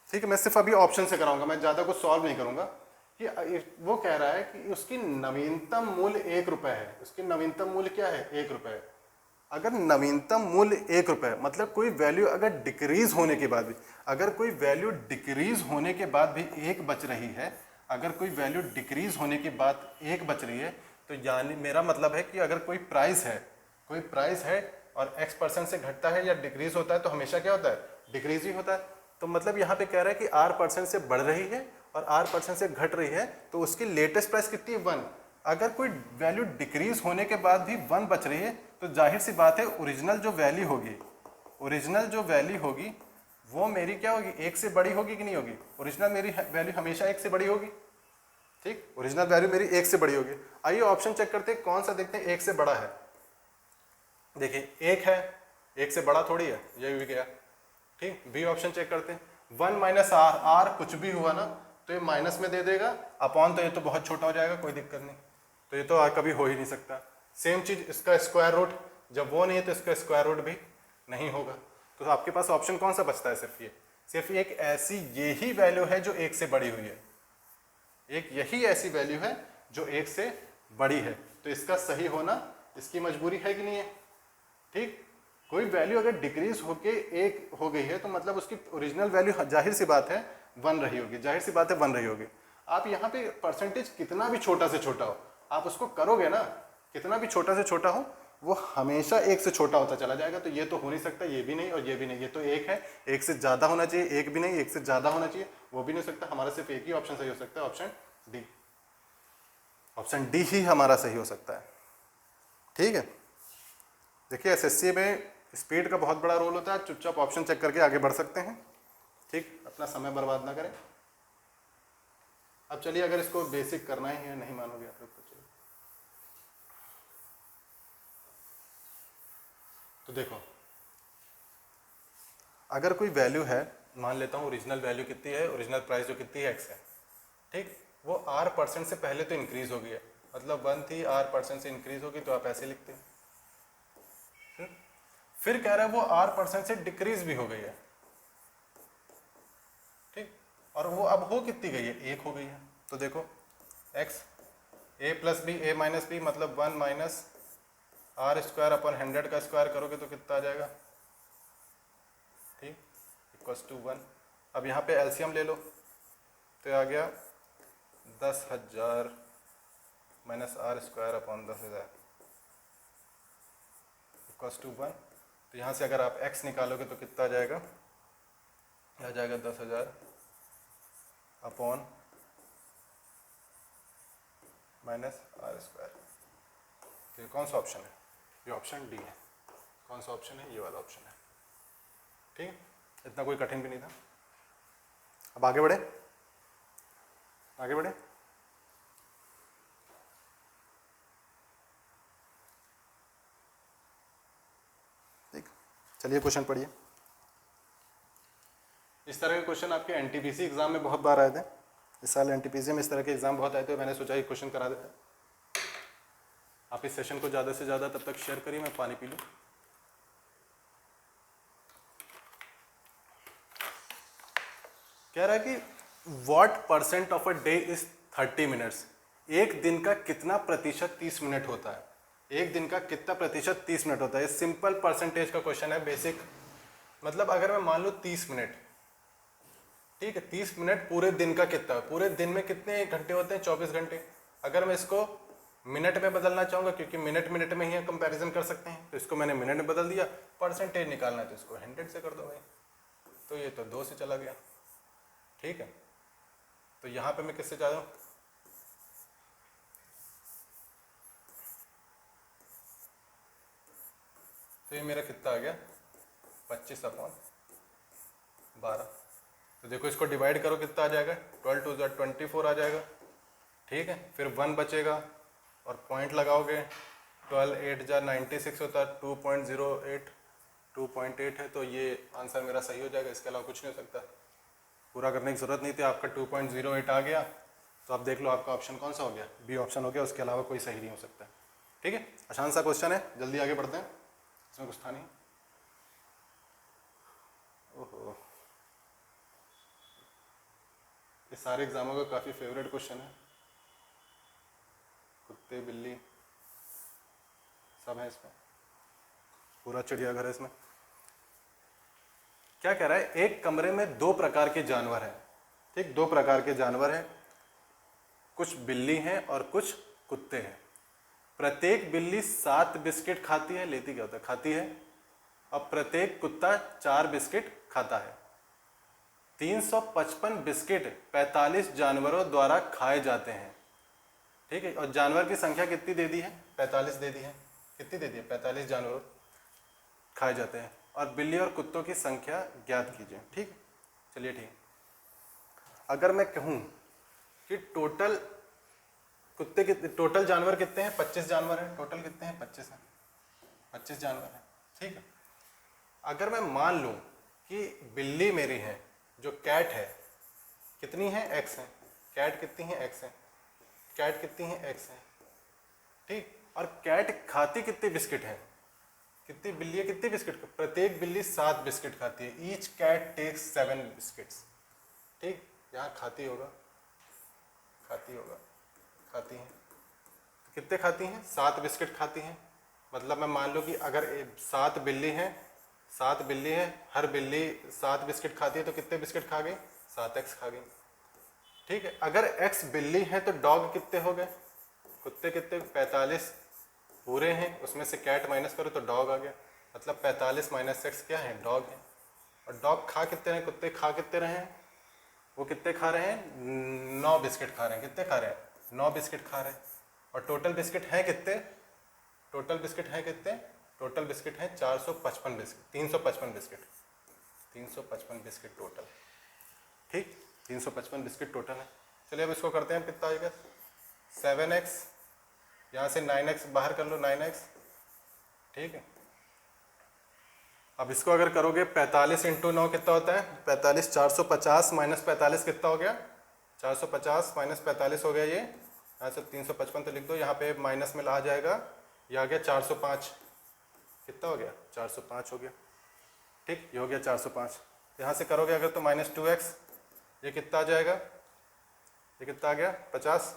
ठीक है, मैं सिर्फ अभी ऑप्शन से कराऊंगा, मैं ज़्यादा कुछ सॉल्व नहीं करूंगा। कि वो कह रहा है कि उसकी नवीनतम मूल्य 1 रुपये है। उसकी नवीनतम मूल्य क्या है? 1 रुपये। अगर नवीनतम मूल्य 1 रुपये, मतलब कोई वैल्यू अगर डिक्रीज होने के बाद भी, अगर कोई वैल्यू डिक्रीज होने के बाद भी 1 बच रही है, अगर कोई वैल्यू डिक्रीज होने के बाद 1 बच रही है, तो यानी मेरा मतलब है कि अगर कोई प्राइस है, कोई प्राइस है और x% से घटता है या डिक्रीज होता है, तो हमेशा क्या होता है? डिक्रीज ही होता है। तो मतलब यहाँ पे कह रहा है कि r% से बढ़ रही है और r% से घट रही है, तो उसकी लेटेस्ट प्राइस कितनी है? 1। अगर कोई वैल्यू डिक्रीज होने के बाद भी 1 बच रही है, तो जाहिर सी बात है ओरिजिनल जो वैल्यू होगी, ओरिजिनल जो वैल्यू होगी वो मेरी क्या होगी? 1 से बड़ी होगी कि नहीं होगी? ओरिजिनल मेरी वैल्यू हमेशा 1 से बड़ी होगी। ठीक, ओरिजिनल वैल्यू मेरी 1 से बड़ी होगी। आइए ऑप्शन चेक करते हैं, कौन सा देखते हैं 1 से बड़ा है। देखिए 1 है, 1 से बड़ा थोड़ी है, ये भी गया। ठीक, बी ऑप्शन चेक करते हैं। 1 - r, r कुछ भी हुआ ना तो ये माइनस में दे देगा, अपॉन तो ये तो बहुत छोटा हो जाएगा, कोई दिक्कत नहीं, तो ये तो कभी हो ही नहीं सकता। सेम चीज इसका स्क्वायर रूट, जब वो नहीं है तो इसका स्क्वायर रूट भी नहीं होगा। तो आपके पास ऑप्शन कौन सा बचता है? सिर्फ ये, सिर्फ एक ऐसी यही वैल्यू है जो 1 से बड़ी हुई है, एक यही ऐसी वैल्यू है जो 1 से बड़ी है। तो इसका सही होना इसकी मजबूरी है कि नहीं है? ठीक, कोई वैल्यू अगर डिक्रीज होके 1 हो गई है, तो मतलब उसकी ओरिजिनल वैल्यू जाहिर सी बात है 1 रही होगी, जाहिर सी बात है 1 रही होगी। आप यहाँ पे परसेंटेज कितना भी छोटा से छोटा हो, आप उसको करोगे ना, कितना भी छोटा से छोटा हो, वो हमेशा 1 से छोटा होता चला जाएगा। तो ये तो हो नहीं सकता, ये भी नहीं और ये भी नहीं, ये तो 1 है, 1 से ज़्यादा होना चाहिए, 1 भी नहीं, 1 से ज़्यादा होना चाहिए, वो भी नहीं हो सकता। हमारा सिर्फ एक ही ऑप्शन सही हो सकता है, ऑप्शन डी। ऑप्शन डी ही हमारा सही हो सकता है। ठीक है, देखिए एसएससी में स्पीड का बहुत बड़ा रोल होता है। चुपचाप ऑप्शन चेक करके आगे बढ़ सकते हैं। ठीक, अपना समय बर्बाद ना करें। अब चलिए, अगर इसको बेसिक करना ही है, नहीं मानोगे आप लोग तो चलिए। तो देखो, अगर कोई वैल्यू है, मान लेता हूँ ओरिजिनल वैल्यू कितनी है, ओरिजिनल प्राइस जो कितनी है x है, ठीक, वो r% से पहले तो इंक्रीज हो गई है, मतलब 1 थी, r% से इंक्रीज होगी, तो आप ऐसे लिखते हैं। फिर कह रहा है वो r% से डिक्रीज भी हो गई है। ठीक, और वो अब हो कितनी गई है? 1 हो गई है। तो देखो x a + b a - b मतलब 1 - r²/100 का स्क्वायर करोगे तो कितना आ जाएगा? ठीक, =1। अब यहाँ पे एलसीएम ले लो, तो आ गया 10,000 - r²/10,000 =1। तो यहाँ से अगर आप x निकालोगे तो कितना आ जाएगा? आ जाएगा 10,000 -r²। तो ये कौन सा ऑप्शन है? ये ऑप्शन डी है। कौन सा ऑप्शन है? ये वाला ऑप्शन है। ठीक, इतना कोई कठिन भी नहीं था। अब आगे बढ़े, आगे बढ़े। ठीक, चलिए क्वेश्चन पढ़िए। इस तरह के क्वेश्चन आपके एनटीपीसी एग्जाम में बहुत बार आए थे। इस साल एनटीपीसी में इस तरह के एग्जाम बहुत आए थे, मैंने सोचा ये क्वेश्चन करा देते। आप इस सेशन को ज़्यादा से ज़्यादा तब तक शेयर करिए, मैं पानी पी लूँ। कह रहा है कि what percent of a day is 30 minutes. एक दिन का कितना प्रतिशत 30 मिनट होता है? एक दिन का कितना प्रतिशत 30 मिनट होता है? सिंपल परसेंटेज का क्वेश्चन है, बेसिक। मतलब अगर मैं मान लूँ 30 मिनट, ठीक है, 30 मिनट पूरे दिन का कितना है? पूरे दिन में कितने घंटे होते हैं? 24 घंटे। अगर मैं इसको मिनट में बदलना चाहूँगा, क्योंकि मिनट मिनट में ही कंपैरिजन कर सकते हैं, तो इसको मैंने मिनट में बदल दिया। परसेंटेज निकालना है तो इसको 100 से कर दो भाई, तो ये तो 2 से चला गया। ठीक है, तो यहाँ पे मैं किससे जा रहा हूँ? तो ये मेरा कितना आ गया? 25/12। तो देखो इसको डिवाइड करो, कितना आ जाएगा? 12 2 24 आ जाएगा। ठीक है, फिर 1 बचेगा और पॉइंट लगाओगे, 12 8 96 होता है, 2.08 2.8 है, तो ये आंसर मेरा सही हो जाएगा। इसके अलावा कुछ नहीं हो सकता। पूरा करने की ज़रूरत नहीं थी, आपका 2.08 आ गया। तो आप देख लो आपका ऑप्शन कौन सा हो गया? बी ऑप्शन हो गया, उसके अलावा कोई सही नहीं हो सकता। ठीक है, आसान सा क्वेश्चन है, जल्दी आगे बढ़ते हैं, इसमें कुछ था नहीं। ओहो, ये सारे एग्जामों का काफ़ी फेवरेट क्वेश्चन है। कुत्ते बिल्ली सब है इसमें, पूरा चिड़ियाघर है इसमें। क्या कह रहा है? एक कमरे में 2 प्रकार के जानवर हैं। ठीक, 2 प्रकार के जानवर हैं, कुछ बिल्ली हैं और कुछ कुत्ते हैं। प्रत्येक बिल्ली 7 बिस्किट खाती है, लेती क्या होता है? खाती है। और प्रत्येक कुत्ता 4 बिस्किट खाता है। 355 बिस्किट 45 जानवरों द्वारा खाए जाते हैं। ठीक है, और जानवर की संख्या कितनी दे दी है? 45 दे दी है। कितनी दे दी है? 45 जानवर खाए जाते हैं। और बिल्ली और कुत्तों की संख्या ज्ञात कीजिए। ठीक है, चलिए ठीक। अगर मैं कहूँ कि टोटल कुत्ते कितने, टोटल जानवर कितने हैं? 25 जानवर हैं। टोटल कितने हैं? 25 हैं। 25 जानवर हैं। ठीक है, अगर मैं मान लूँ कि बिल्ली मेरी है, जो कैट है, कितनी है? एक्स है। कैट कितनी है? एक्स है। कैट कितनी है? एक्स है। ठीक, और कैट खाती कितने बिस्किट है? कितनी बिल्ली है? कितने बिस्किट? प्रत्येक बिल्ली 7 बिस्किट खाती है। Each cat takes 7 biscuits. ठीक, यहाँ खाती होगा, खाती होगा, खाती हैं। तो कितने खाती हैं? 7 बिस्किट खाती हैं। मतलब मैं मान लो कि अगर 7 बिल्ली हैं, 7 बिल्ली हैं, हर बिल्ली 7 बिस्किट खाती है, तो कितने बिस्किट खा गई? 7x खा गई। ठीक है, अगर x बिल्ली है तो डॉग कितने हो गए? कुत्ते कितने? 45 पूरे हैं, उसमें से कैट माइनस करो तो डॉग आ गया। मतलब 45 - x क्या है? डॉग है। और डॉग खा कितने रहे? कुत्ते खा कितने रहे हैं? वो कितने खा रहे हैं? 9 बिस्किट खा रहे हैं। कितने खा रहे हैं? 9 बिस्किट खा रहे हैं। और टोटल बिस्किट हैं कितने? टोटल बिस्किट हैं कितने? टोटल बिस्किट हैं 455 बिस्किट, 355 बिस्किट, 355 बिस्किट टोटल। ठीक, 355 बिस्किट टोटल है। चलिए अब इसको करते हैं, कितना आएगा? 7x, यहाँ से 9x बाहर कर लो, 9x। ठीक है, अब इसको अगर करोगे 45 × 9 कितना होता है? 45, 450 - 45 कितना हो गया? 450 - 45 हो गया ये। यहाँ से 355 तो लिख दो, यहाँ पे माइनस में आ जाएगा, ये आ गया 405। कितना हो गया? 405 हो गया। ठीक, ये हो गया 405। यहाँ से करोगे अगर तो -2x, ये कितना आ जाएगा? ये कितना आ गया? 50।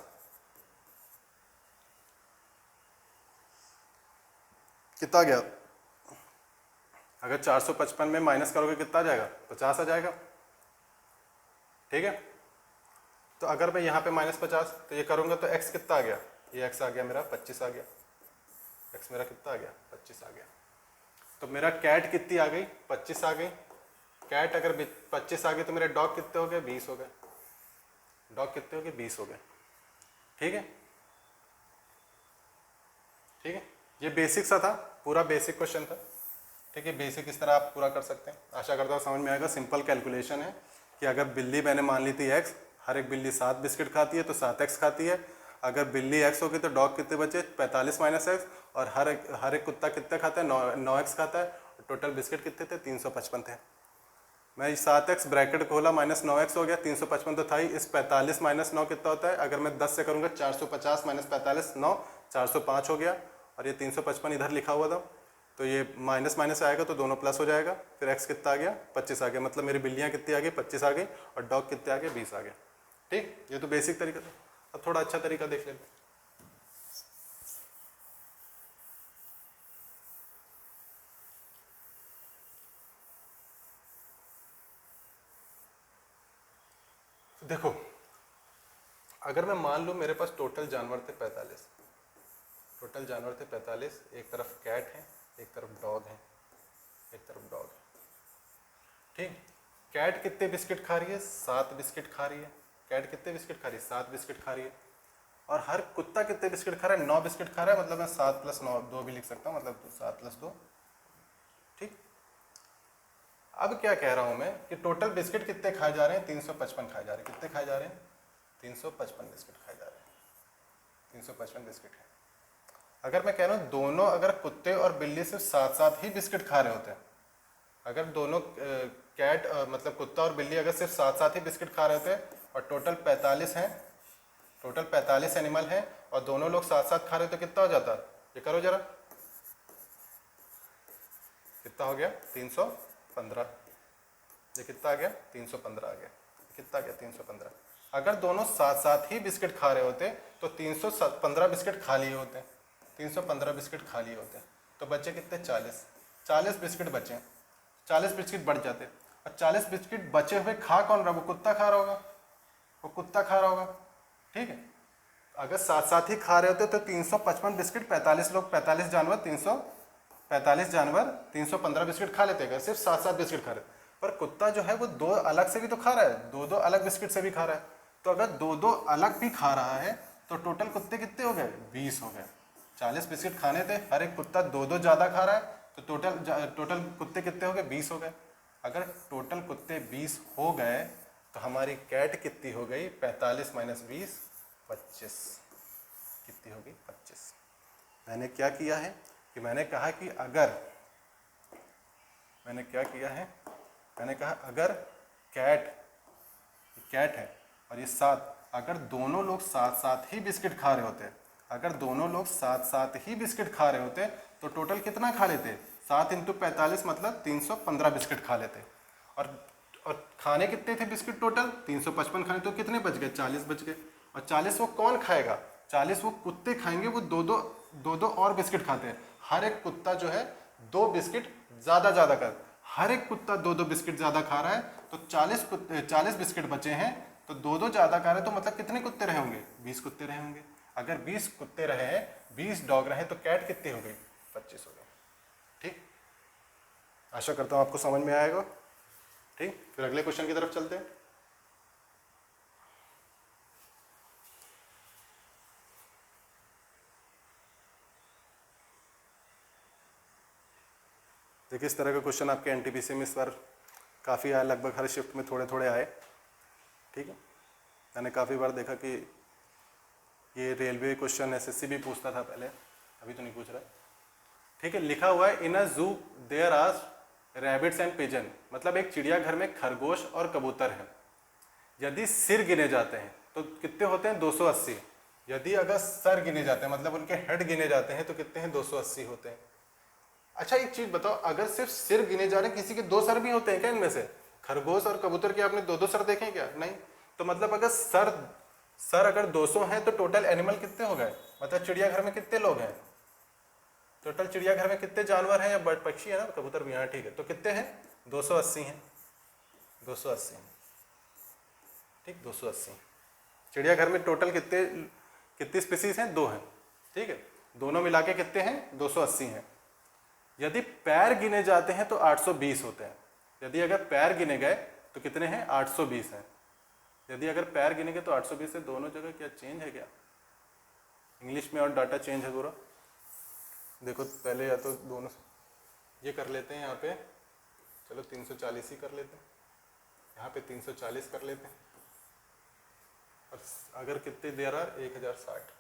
कितना आ गया? अगर 455 में माइनस करोगे कितना आ जाएगा? 50 आ जाएगा। ठीक है, तो अगर मैं यहाँ पे -50 तो ये करूँगा तो x कितना आ गया? ये x आ गया मेरा 25 आ गया। x मेरा कितना आ गया? 25 आ गया। तो मेरा कैट कितनी आ गई? 25 आ गई। कैट अगर 25 आ गई तो मेरे डॉग कितने हो गए? 20 हो गए। डॉग कितने हो गए? 20 हो गए। ठीक है, ठीक है, ये बेसिक सा था, पूरा बेसिक क्वेश्चन था। ठीक है, बेसिक इस तरह आप पूरा कर सकते हैं। आशा करता हूँ समझ में आएगा। सिंपल कैलकुलेशन है कि अगर बिल्ली मैंने मान ली थी x, हर एक बिल्ली 7 बिस्किट खाती है तो 7x खाती है। अगर बिल्ली x होगी तो डॉग कितने बचे? 45 - x। और हर एक कुत्ता कितना खाता है? 9x खाता है। टोटल बिस्किट कितने थे? 355 थे। मैं 7x ब्रैकेट खोला -9x हो गया, 355 तो था ही, इस 45 -9 कितना होता है, अगर मैं 10 से करूँगा 450 -45 9 405 हो गया, और ये 355 इधर लिखा हुआ था, तो ये माइनस माइनस आएगा तो दोनों प्लस हो जाएगा, फिर x कितना आ गया 25 आ गया, मतलब मेरी बिल्लियाँ कितनी आ गई 25 आ गई, और डॉग कितने आ गए 20 आ गए। ठीक, ये तो बेसिक तरीका था। अब थोड़ा अच्छा तरीका देख लेते हैं। देखो, अगर मैं मान लूँ मेरे पास टोटल जानवर थे 45, टोटल जानवर थे 45, एक तरफ कैट है, एक तरफ डॉग है, एक तरफ डॉग है। ठीक, कैट कितने बिस्किट खा रही है, 7 बिस्किट खा रही है। कैट कितने बिस्किट खा रही है, 7 बिस्किट खा रही है। और हर कुत्ता कितने बिस्किट खा रहा है, 9 बिस्किट खा रहा है, मतलब मैं 7 + 9 2 भी लिख सकता हूँ, मतलब 7 + 2। ठीक, अब क्या कह रहा हूँ मैं कि टोटल बिस्किट कितने खाए जा रहे हैं, 355 खाए जा रहे हैं। कितने खाए जा रहे हैं, 355 बिस्किट खाए जा रहे हैं, 355 बिस्किट है। अगर मैं कह रहा हूँ दोनों अगर कुत्ते और बिल्ली सिर्फ साथ साथ ही बिस्किट खा रहे होते हैं, अगर दोनों कैट मतलब कुत्ता और बिल्ली अगर सिर्फ साथ साथ ही बिस्किट खा रहे होते और टोटल 45 हैं, टोटल 45 एनिमल हैं, और दोनों लोग साथ साथ खा रहे तो कितना हो जाता, ये करो जरा, कितना हो गया 315। ये कितना आ गया 315 आ गया, कितना आ गया 315। अगर दोनों साथ साथ ही बिस्किट खा रहे होते तो 315 बिस्किट खा लिए होते, 315 बिस्किट खा लिए होते, तो बच्चे कितने 40 बिस्किट बचे, 40 बिस्किट बढ़ जाते, और 40 बिस्किट बचे हुए खा कौन रहा, वो कुत्ता खा रहा होगा, वो कुत्ता खा रहा होगा। ठीक है, अगर साथ साथ ही खा रहे होते तो 355 बिस्किट 45 लोग 45 जानवर 315 बिस्किट खा लेते, अगर सिर्फ साथ साथ बिस्किट खा रहे। पर कुत्ता जो है वो दो अलग से भी तो खा रहा है, दो दो अलग बिस्किट से भी खा रहा है, तो अगर दो दो अलग भी खा रहा है तो टोटल कुत्ते कितने हो गए 20 हो गए। 40 बिस्किट खाने थे, हर एक कुत्ता दो दो ज़्यादा खा रहा है, तो टोटल कुत्ते कितने हो गए 20 हो गए। अगर टोटल कुत्ते 20 हो गए तो हमारी कैट कितनी हो गई 45 - 20 25, कितनी होगी 25। मैंने क्या किया है कि मैंने कहा कि अगर मैंने क्या किया है, मैंने कहा अगर कैट है और ये 7, अगर दोनों लोग साथ साथ ही बिस्किट खा रहे होते, अगर दोनों लोग साथ साथ ही बिस्किट खा रहे होते तो टोटल कितना खा लेते, 7 × 45 मतलब 315 बिस्किट खा लेते। और खाने कितने थे बिस्किट टोटल 355 खाने, तो कितने बच गए 40 बच गए। और 40 वो कौन खाएगा, 40 वो कुत्ते खाएंगे, वो दो दो और बिस्किट खाते हैं। हर एक कुत्ता जो है 2 बिस्किट ज़्यादा कर, हर एक कुत्ता 2 बिस्किट ज़्यादा खा रहा है, तो 40 बिस्किट बचे हैं, तो 2 ज़्यादा खा रहे हैं, तो मतलब कितने कुत्ते रहे होंगे 20 कुत्ते रहे होंगे। अगर 20 कुत्ते रहे, 20 डॉग रहे, तो कैट कितनी हो गई 25 हो गई। ठीक, आशा करता हूँ आपको समझ में आएगा। ठीक, फिर अगले क्वेश्चन की तरफ चलते हैं। देखिए, इस तरह का क्वेश्चन आपके एनटीपीसी में इस बार काफ़ी आया, लगभग हर शिफ्ट में थोड़े थोड़े आए। ठीक है, मैंने काफ़ी बार देखा कि ये रेलवे क्वेश्चन एसएससी भी पूछता था पहले, अभी तो नहीं पूछ रहा। ठीक है, लिखा हुआ है in a zoo there are rabbits and pigeon, मतलब एक चिड़ियाघर में खरगोश और कबूतर है। यदि सिर गिने जाते हैं तो कितने होते हैं 280। यदि अगर सर गिने जाते हैं मतलब उनके हेड गिने जाते हैं तो कितने हैं 280 होते हैं। अच्छा एक चीज बताओ, अगर सिर्फ सिर गिने जा रहे हैं, किसी के 2 सर भी होते हैं क्या इनमें से? खरगोश और कबूतर के आपने 2 सर देखे क्या? नहीं। तो मतलब अगर सर अगर 200 हैं तो टोटल एनिमल कितने हो गए, मतलब चिड़ियाघर में कितने लोग हैं, टोटल चिड़ियाघर में कितने जानवर हैं, या बर्ड पक्षी है ना, कबूतर भी यहाँ, ठीक है, तो कितने हैं 280 हैं, 280 हैं। ठीक, 280 चिड़ियाघर में टोटल कितनी स्पीसीज हैं, 2 हैं। ठीक है, दोनों मिला के कितने हैं 280 हैं। यदि पैर गिने जाते हैं तो 820 होते हैं। यदि अगर पैर गिने गए तो कितने हैं 820 हैं। यदि अगर पैर गिने गए तो 820 से दोनों जगह क्या चेंज है क्या, इंग्लिश में और डाटा चेंज है पूरा। देखो पहले या तो दोनों ये कर लेते हैं, यहाँ पे चलो 340 ही कर लेते हैं, यहाँ पे 340 कर लेते हैं, और अगर कितने दे रहा है 1060।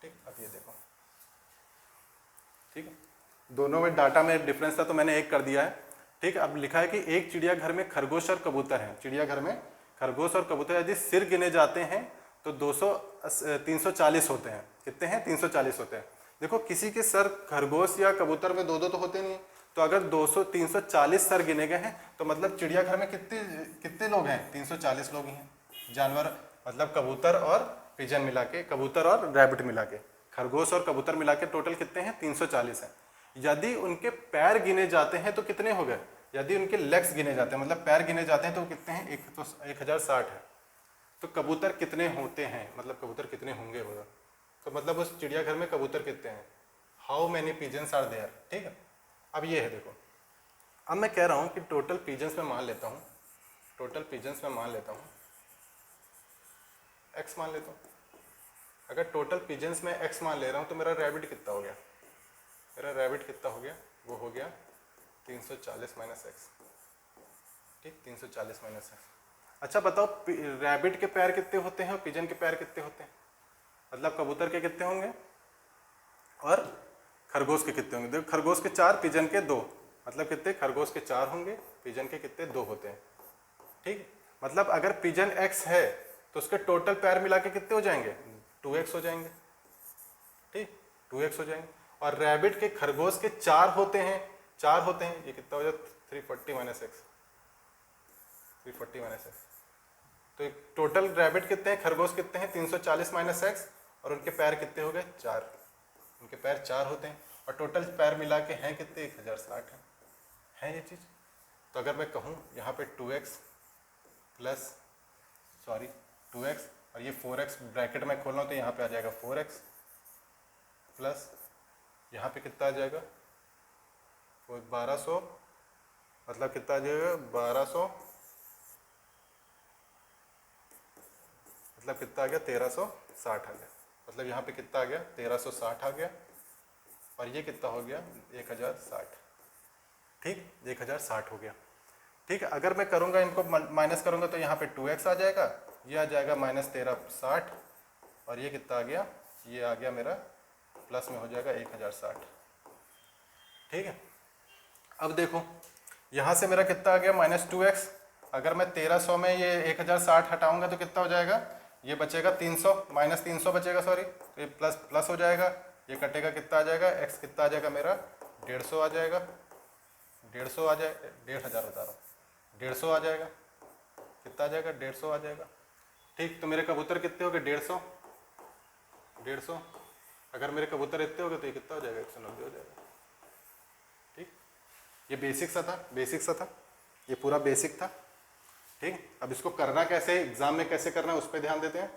ठीक, अब ये देखो, ठीक है, दोनों में डाटा में डिफरेंस था तो मैंने 1 कर दिया है। ठीक, अब लिखा है कि एक चिड़ियाघर में खरगोश और कबूतर हैं। चिड़ियाघर में खरगोश और कबूतर यदि सिर गिने जाते हैं तो 340 होते हैं। कितने हैं? 340 होते हैं। देखो किसी के सर खरगोश या कबूतर में दो दो तो होते नहीं, तो अगर 340 सर गिने गए हैं तो मतलब चिड़ियाघर में कितने कितने लोग हैं? 340 लोग ही हैं। जानवर मतलब कबूतर और पिजन मिला के, कबूतर और रैबिट मिला के, खरगोश और कबूतर मिला के टोटल कितने हैं? 340 हैं। यदि उनके पैर गिने जाते हैं तो कितने हो गए? यदि उनके लेग्स गिने जाते हैं मतलब पैर गिने जाते हैं तो कितने हैं? एक तो 1060 है। तो कबूतर कितने होते हैं, मतलब कबूतर कितने होंगे होगा, तो मतलब उस चिड़ियाघर में कबूतर कितने हैं? How many pigeons are there. ठीक है, अब ये है देखो, अब मैं कह रहा हूँ कि टोटल पिजन्स में मान लेता हूँ, टोटल पिजन्स में मान लेता हूँ एक्स मान लेता हूँ। अगर टोटल पिजन्स में एक्स मान ले रहा हूँ तो मेरा रैबिट कितना हो गया? मेरा रैबिट कितना हो गया? वो हो गया 340 माइनस एक्स। ठीक, 340 माइनस एक्स। अच्छा बताओ रैबिट के पैर कितने होते हैं और पिजन के पैर कितने होते हैं? मतलब कबूतर के कितने होंगे और खरगोश के कितने होंगे? देखो खरगोश के 4, पिजन के 2, मतलब कितने? खरगोश के 4 होंगे, पिजन के कितने? 2 होते हैं। ठीक, मतलब अगर पिजन एक्स है तो उसके टोटल पैर मिला के कितने हो जाएंगे? 2x हो जाएंगे। ठीक, 2x हो जाएंगे। और रैबिट के खरगोश के 4 होते हैं, 4 होते हैं, ये कितना हो जाए? 340 माइनस एक्स, 340 माइनस एक्स। तो टोटल रैबिट कितने हैं, खरगोश कितने हैं? 340 माइनस एक्स, और उनके पैर कितने हो गए? 4। उनके पैर 4 होते हैं और टोटल पैर मिला के हैं कितने? 1060 है ये चीज़। तो अगर मैं कहूँ यहाँ पे 2x प्लस 2x और ये 4x ब्रैकेट में खोल रहा हूँ तो यहाँ पे आ जाएगा 4x प्लस यहाँ पे कितना आ जाएगा? वो 1200, मतलब कितना आ जाएगा? 1200, मतलब कितना आ गया? 1360 आ गया। मतलब यहाँ पे कितना आ गया? 1360 आ गया, और ये कितना हो गया? 1060। ठीक, 1060 हो गया। ठीक है, अगर मैं करूँगा इनको माइनस करूँगा तो यहाँ पे 2x आ जाएगा, ये आ जाएगा -1360, और ये कितना आ गया? ये आ गया मेरा प्लस में हो जाएगा 1060। ठीक है, अब देखो यहाँ से मेरा कितना आ गया? -2x। अगर मैं 1300 में ये 1060 हटाऊंगा तो कितना हो जाएगा? ये बचेगा 300, -300 बचेगा, सॉरी, तो ये प्लस प्लस हो जाएगा, ये कटेगा, कितना आ जाएगा? x कितना आ जाएगा मेरा? 150 आ जाएगा, 150 आ जाए, 1500 बता रहा हूँ, 150 आ जाएगा। कितना आ जाएगा? 150 आ जाएगा। ठीक, तो मेरे कबूतर कितने हो गए? 150, 150। अगर मेरे कबूतर इतने हो गए तो ये कितना हो जाएगा? 190 हो जाएगा। ठीक, ये बेसिक सा था, बेसिक सा था, ये पूरा बेसिक था। ठीक, अब इसको करना कैसे, एग्जाम में कैसे करना है उस पर ध्यान देते हैं।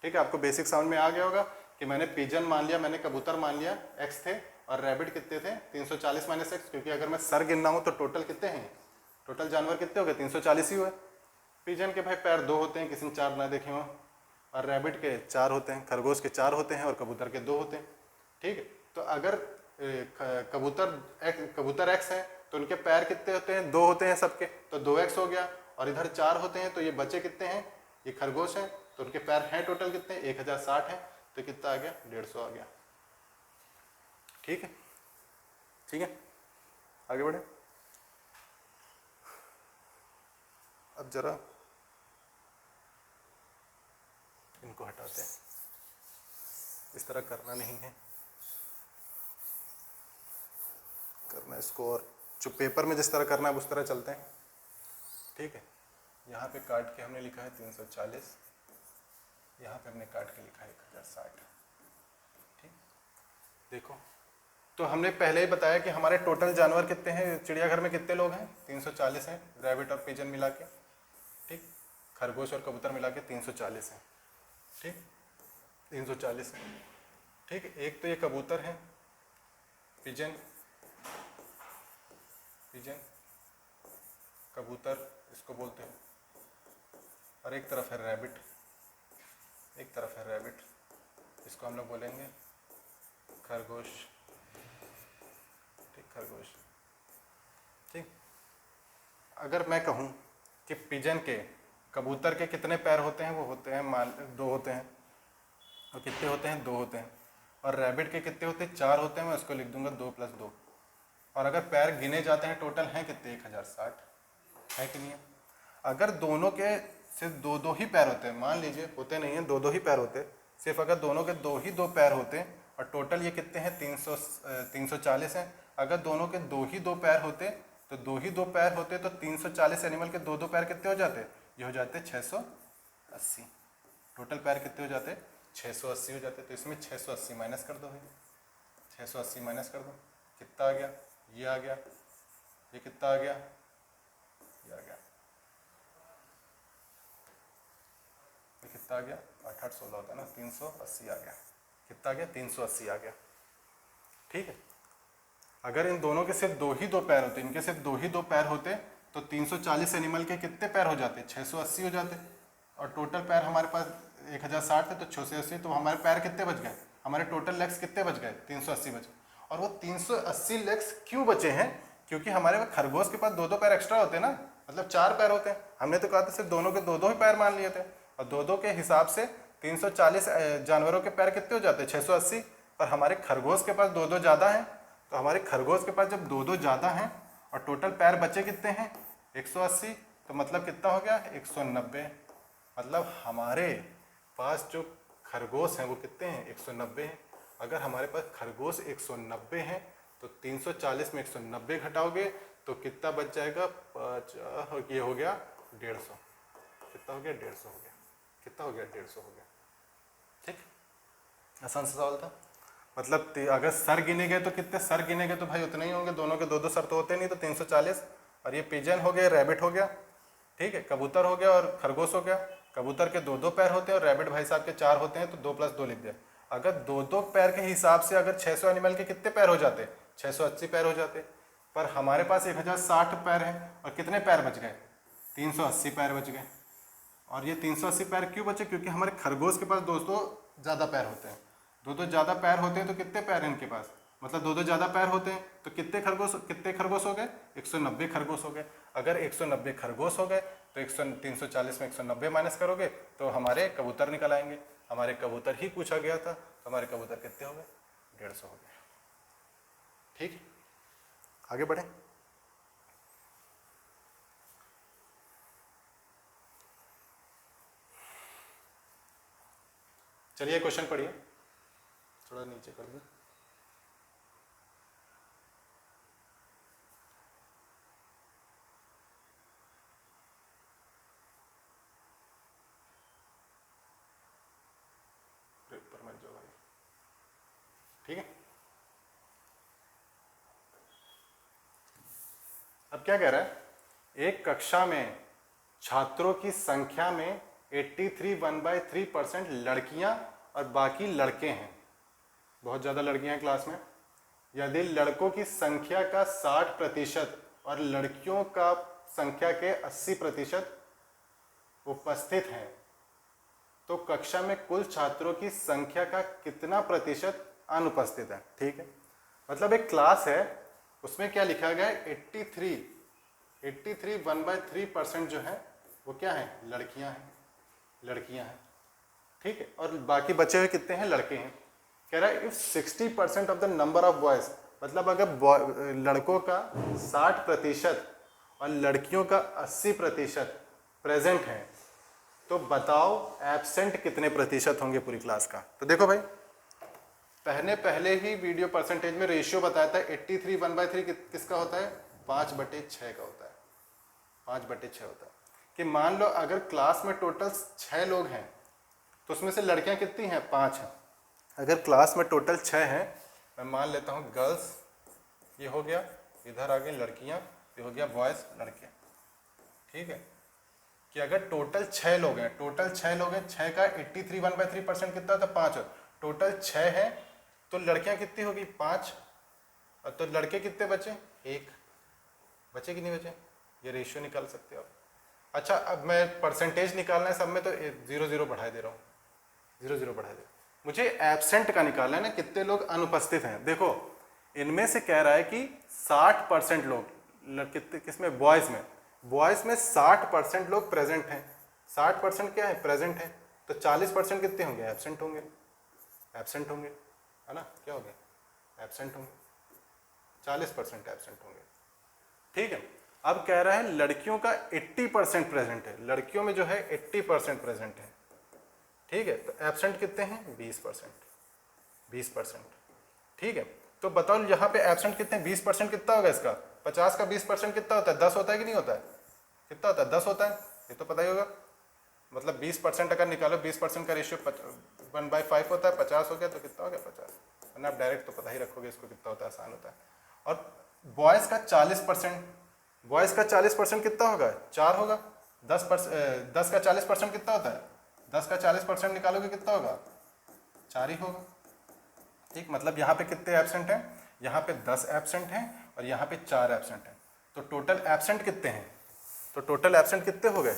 ठीक है, आपको बेसिक समझ में आ गया होगा कि मैंने पिजन मान लिया, मैंने कबूतर मान लिया, एक्स थे, और रैबिट कितने थे? 340 माइनस एक्स, क्योंकि अगर मैं सर गिनना हूँ तो टोटल कितने हैं? टोटल जानवर कितने हो गए? 340 ही हुए। पिजन के भाई पैर 2 होते हैं, किसी ने 4 ना देखे हो, और रैबिट के 4 होते हैं, खरगोश के 4 होते हैं, और कबूतर के 2 होते हैं। ठीक है, तो अगर कबूतर एक्स है तो उनके पैर कितने होते हैं? 2 होते हैं सबके, तो 2x हो गया, और इधर 4 होते हैं, तो ये बचे कितने हैं? ये खरगोश हैं, तो उनके पैर हैं टोटल कितने? 1060 है, तो कितना आ गया? 150 आ गया। ठीक है, ठीक है, आगे बढ़े। अब जरा इनको हटाते हैं, इस तरह करना नहीं है, करना इसको, और जो पेपर में जिस तरह करना है उस तरह चलते हैं। ठीक है, यहाँ पे काट के हमने लिखा है 340, यहाँ पे हमने काट के लिखा है 1060। ठीक, देखो तो हमने पहले ही बताया कि हमारे टोटल जानवर कितने हैं चिड़ियाघर में? कितने लोग हैं? 340 हैं, रैबिट और पिजन मिला के। ठीक, खरगोश और कबूतर मिला के 340 हैं। ठीक, 340 हैं। ठीक, एक तो ये कबूतर है, पिजन, पिजन कबूतर इसको बोलते हैं, और एक तरफ है रैबिट, एक तरफ है रैबिट, इसको हम लोग बोलेंगे खरगोश। ठीक, खरगोश। ठीक, अगर मैं कहूँ कि पिजन के, कबूतर के कितने पैर होते हैं? वो होते हैं 2 होते हैं, और कितने होते हैं? 2 होते हैं। और रैबिट के कितने होते हैं? 4 होते हैं, मैं उसको लिख दूंगा 2 + 2। और अगर पैर गिने जाते हैं टोटल हैं कितने, 1060 है कि नहीं है। अगर दोनों के सिर्फ दो दो ही पैर होते हैं, मान लीजिए होते नहीं हैं, दो दो ही पैर होते, सिर्फ अगर दोनों के दो पैर होते और टोटल ये कितने हैं 340 हैं। अगर दोनों के दो ही दो पैर होते तो दो ही दो पैर होते तो 340 एनिमल के दो दो पैर कितने हो जाते, ये हो जाते 680। टोटल पैर कितने हो जाते, 680 हो जाते। तो इसमें 680 माइनस कर दो भाई, 680 माइनस कर दो, कितना आ गया, ये आ गया, ये कितना आ गया, ये आ गया, ये कितना आ गया, 8 8 16 होता है ना, 380 आ गया। कितना आ गया, 380 आ गया। ठीक है। अगर इन दोनों के सिर्फ दो ही दो पैर होते, इनके सिर्फ दो ही दो पैर होते तो 340 एनिमल के कितने पैर हो जाते, 680 हो जाते। और टोटल पैर हमारे पास 1060 थे तो 680, तो हमारे पैर कितने बच गए, हमारे टोटल लेग्स कितने बच गए, 380 बच गए। और वो 380 लेग्स क्यों बचे हैं, क्योंकि हमारे खरगोश के पास दो दो पैर एक्स्ट्रा होते हैं ना, मतलब 4 पैर होते हैं। हमने तो कहा था सिर्फ दोनों के दो दो ही पैर मान लिए थे, और दो दो के हिसाब से 340 जानवरों के पैर कितने हो जाते हैं, 680। पर हमारे खरगोश के पास दो दो ज़्यादा हैं, तो हमारे खरगोश के पास जब दो दो ज़्यादा हैं और टोटल पैर बचे कितने हैं, 180, तो मतलब कितना हो गया, 190। मतलब हमारे पास जो खरगोश हैं वो कितने हैं, 190 हैं। अगर हमारे पास खरगोश 190 हैं तो 340 में 190 घटाओगे तो कितना बच जाएगा, ये हो गया 150। कितना हो गया, 150 हो गया। कितना हो गया, 150 हो गया। ठीक, आसान सा सवाल था। मतलब अगर सर गिने गए तो कितने सर गिने गए, तो भाई उतने ही होंगे, दोनों के दो दो सर तो होते नहीं, तो 340। और ये पिजन हो गया, रैबिट हो गया, ठीक है, कबूतर हो गया और खरगोश हो गया। कबूतर के दो दो पैर होते हैं और रैबिट भाई साहब के 4 होते हैं, तो 2 + 2 लिख दिया। अगर दो दो पैर के हिसाब से अगर 600 एनिमल के कितने पैर हो जाते, 680 पैर हो जाते। पर हमारे पास 1060 पैर हैं और कितने पैर बच गए, 380 पैर बच गए। और ये 380 पैर क्यों बचे, क्योंकि हमारे खरगोश के पास दोस्तों ज़्यादा पैर होते हैं। दो दो ज़्यादा पैर होते हैं तो कितने पैर हैं इनके पास, मतलब दो दो ज़्यादा पैर होते हैं तो कितने खरगोश हो गए, 190 खरगोश हो गए। अगर 190 खरगोश हो गए तो 340 में 190 माइनस करोगे तो हमारे कबूतर निकल आएंगे। हमारे कबूतर ही पूछा गया था, तो हमारे कबूतर कितने हो गए, 150 हो गए। ठीक, आगे बढ़े। चलिए क्वेश्चन पढ़िए, थोड़ा नीचे कर दो। ऊपर मत जाओ भाई, ठीक है। अब क्या कह रहा है, एक कक्षा में छात्रों की संख्या में 83 1/3% लड़कियां और बाकी लड़के हैं। बहुत ज़्यादा लड़कियां हैं क्लास में। यदि लड़कों की संख्या का 60% और लड़कियों का संख्या के 80% उपस्थित हैं तो कक्षा में कुल छात्रों की संख्या का कितना प्रतिशत अनुपस्थित है। ठीक है, मतलब एक क्लास है, उसमें क्या लिखा गया है, 83 1/3% जो है वो क्या है, लड़कियां हैं। ठीक है, और बाकी बचे हुए कितने हैं, लड़के हैं। कह रहा है if 60% of the number of boys, मतलब अगर लड़कों का 60% और लड़कियों का 80% प्रेजेंट है तो बताओ एब्सेंट कितने प्रतिशत होंगे पूरी क्लास का। तो देखो भाई, पहले ही वीडियो परसेंटेज में रेशियो बताया था 83 1/3 किसका होता है, 5/6 का होता है, 5/6 होता है। कि मान लो अगर क्लास में टोटल 6 लोग हैं तो उसमें से लड़कियां कितनी हैं, 5 हैं। अगर क्लास में टोटल 6 हैं, मैं मान लेता हूँ गर्ल्स, ये हो गया, इधर आ गई लड़कियां, ये हो गया बॉयज़, लड़कियां। ठीक है, कि अगर टोटल 6 लोग हैं, 6 का 83 1/3% कितना होता है, 5। टोटल 6 है तो लड़कियां कितनी होगी, 5। और तो लड़के कितने बचे, 1 बचे कि नहीं बचे, ये रेशियो निकाल सकते हो आप। अच्छा, अब मैं परसेंटेज निकालना है सब में, तो 0 बढ़ा दे रहा हूँ, 0 बढ़ा दे। मुझे एब्सेंट का निकालना है ना, कितने लोग अनुपस्थित हैं। देखो इनमें से कह रहा है कि 60% लोग, कितने किसमें, बॉयज़ में 60% लोग प्रेजेंट हैं। 60% क्या है, प्रेजेंट है। तो 40% कितने होंगे, एब्सेंट होंगे, है ना, क्या हो गया, एब्सेंट होंगे। 40% एब्सेंट होंगे। ठीक है, अब कह रहा है लड़कियों का 80% प्रेजेंट है, लड़कियों में जो है 80% प्रेजेंट है। ठीक है, तो एब्सेंट कितने हैं 20%। ठीक है, तो बताओ यहाँ पे एब्सेंट कितने, 20% कितना होगा इसका, 50 का 20% कितना होता है, 10 होता है कि नहीं होता है, कितना होता है 10 होता है, ये तो पता ही होगा। मतलब 20% अगर निकालो, 20% का रेशियो 1/5 होता है, 50 हो गया तो कितना हो गया 50, वरना आप डायरेक्ट तो पता ही रखोगे इसको कितना होता है, आसान होता है। और बॉयज़ का 40%, बॉयज़ का 40% कितना होगा 4 होगा, 10 का 40% कितना होता है, 10 का 40% निकालोगे कितना होगा 4 ही होगा। ठीक, मतलब यहाँ पे कितने एब्सेंट हैं, यहाँ पे 10 एब्सेंट हैं और यहाँ पे 4 एब्सेंट हैं, तो टोटल एब्सेंट कितने हैं, तो टोटल एब्सेंट कितने हो गए,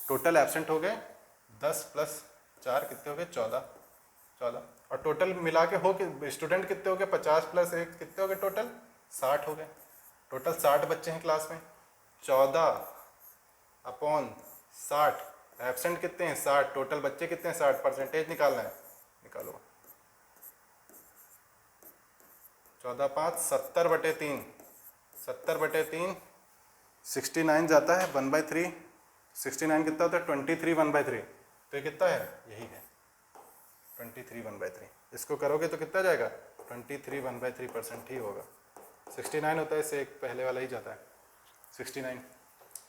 टोटल एब्सेंट हो गए 10 + 4 कितने हो गए 14, और टोटल मिला के हो कि स्टूडेंट कितने हो गए 50 + 1 कितने हो गए टोटल 60 हो गए। टोटल 60 बच्चे हैं क्लास में, 14/60, एब्सेंट कितने हैं 60, टोटल बच्चे कितने हैं 60, परसेंटेज निकालना है, निकालो 14×5 70/3, 70/3 69 जाता है 1/3, 69 कितना होता है 23 1/3, तो ये कितना है यही है 23 1/3, इसको करोगे तो कितना जाएगा 23 1/3% ही होगा, 69 होता है, इससे एक पहले वाला ही जाता है 69,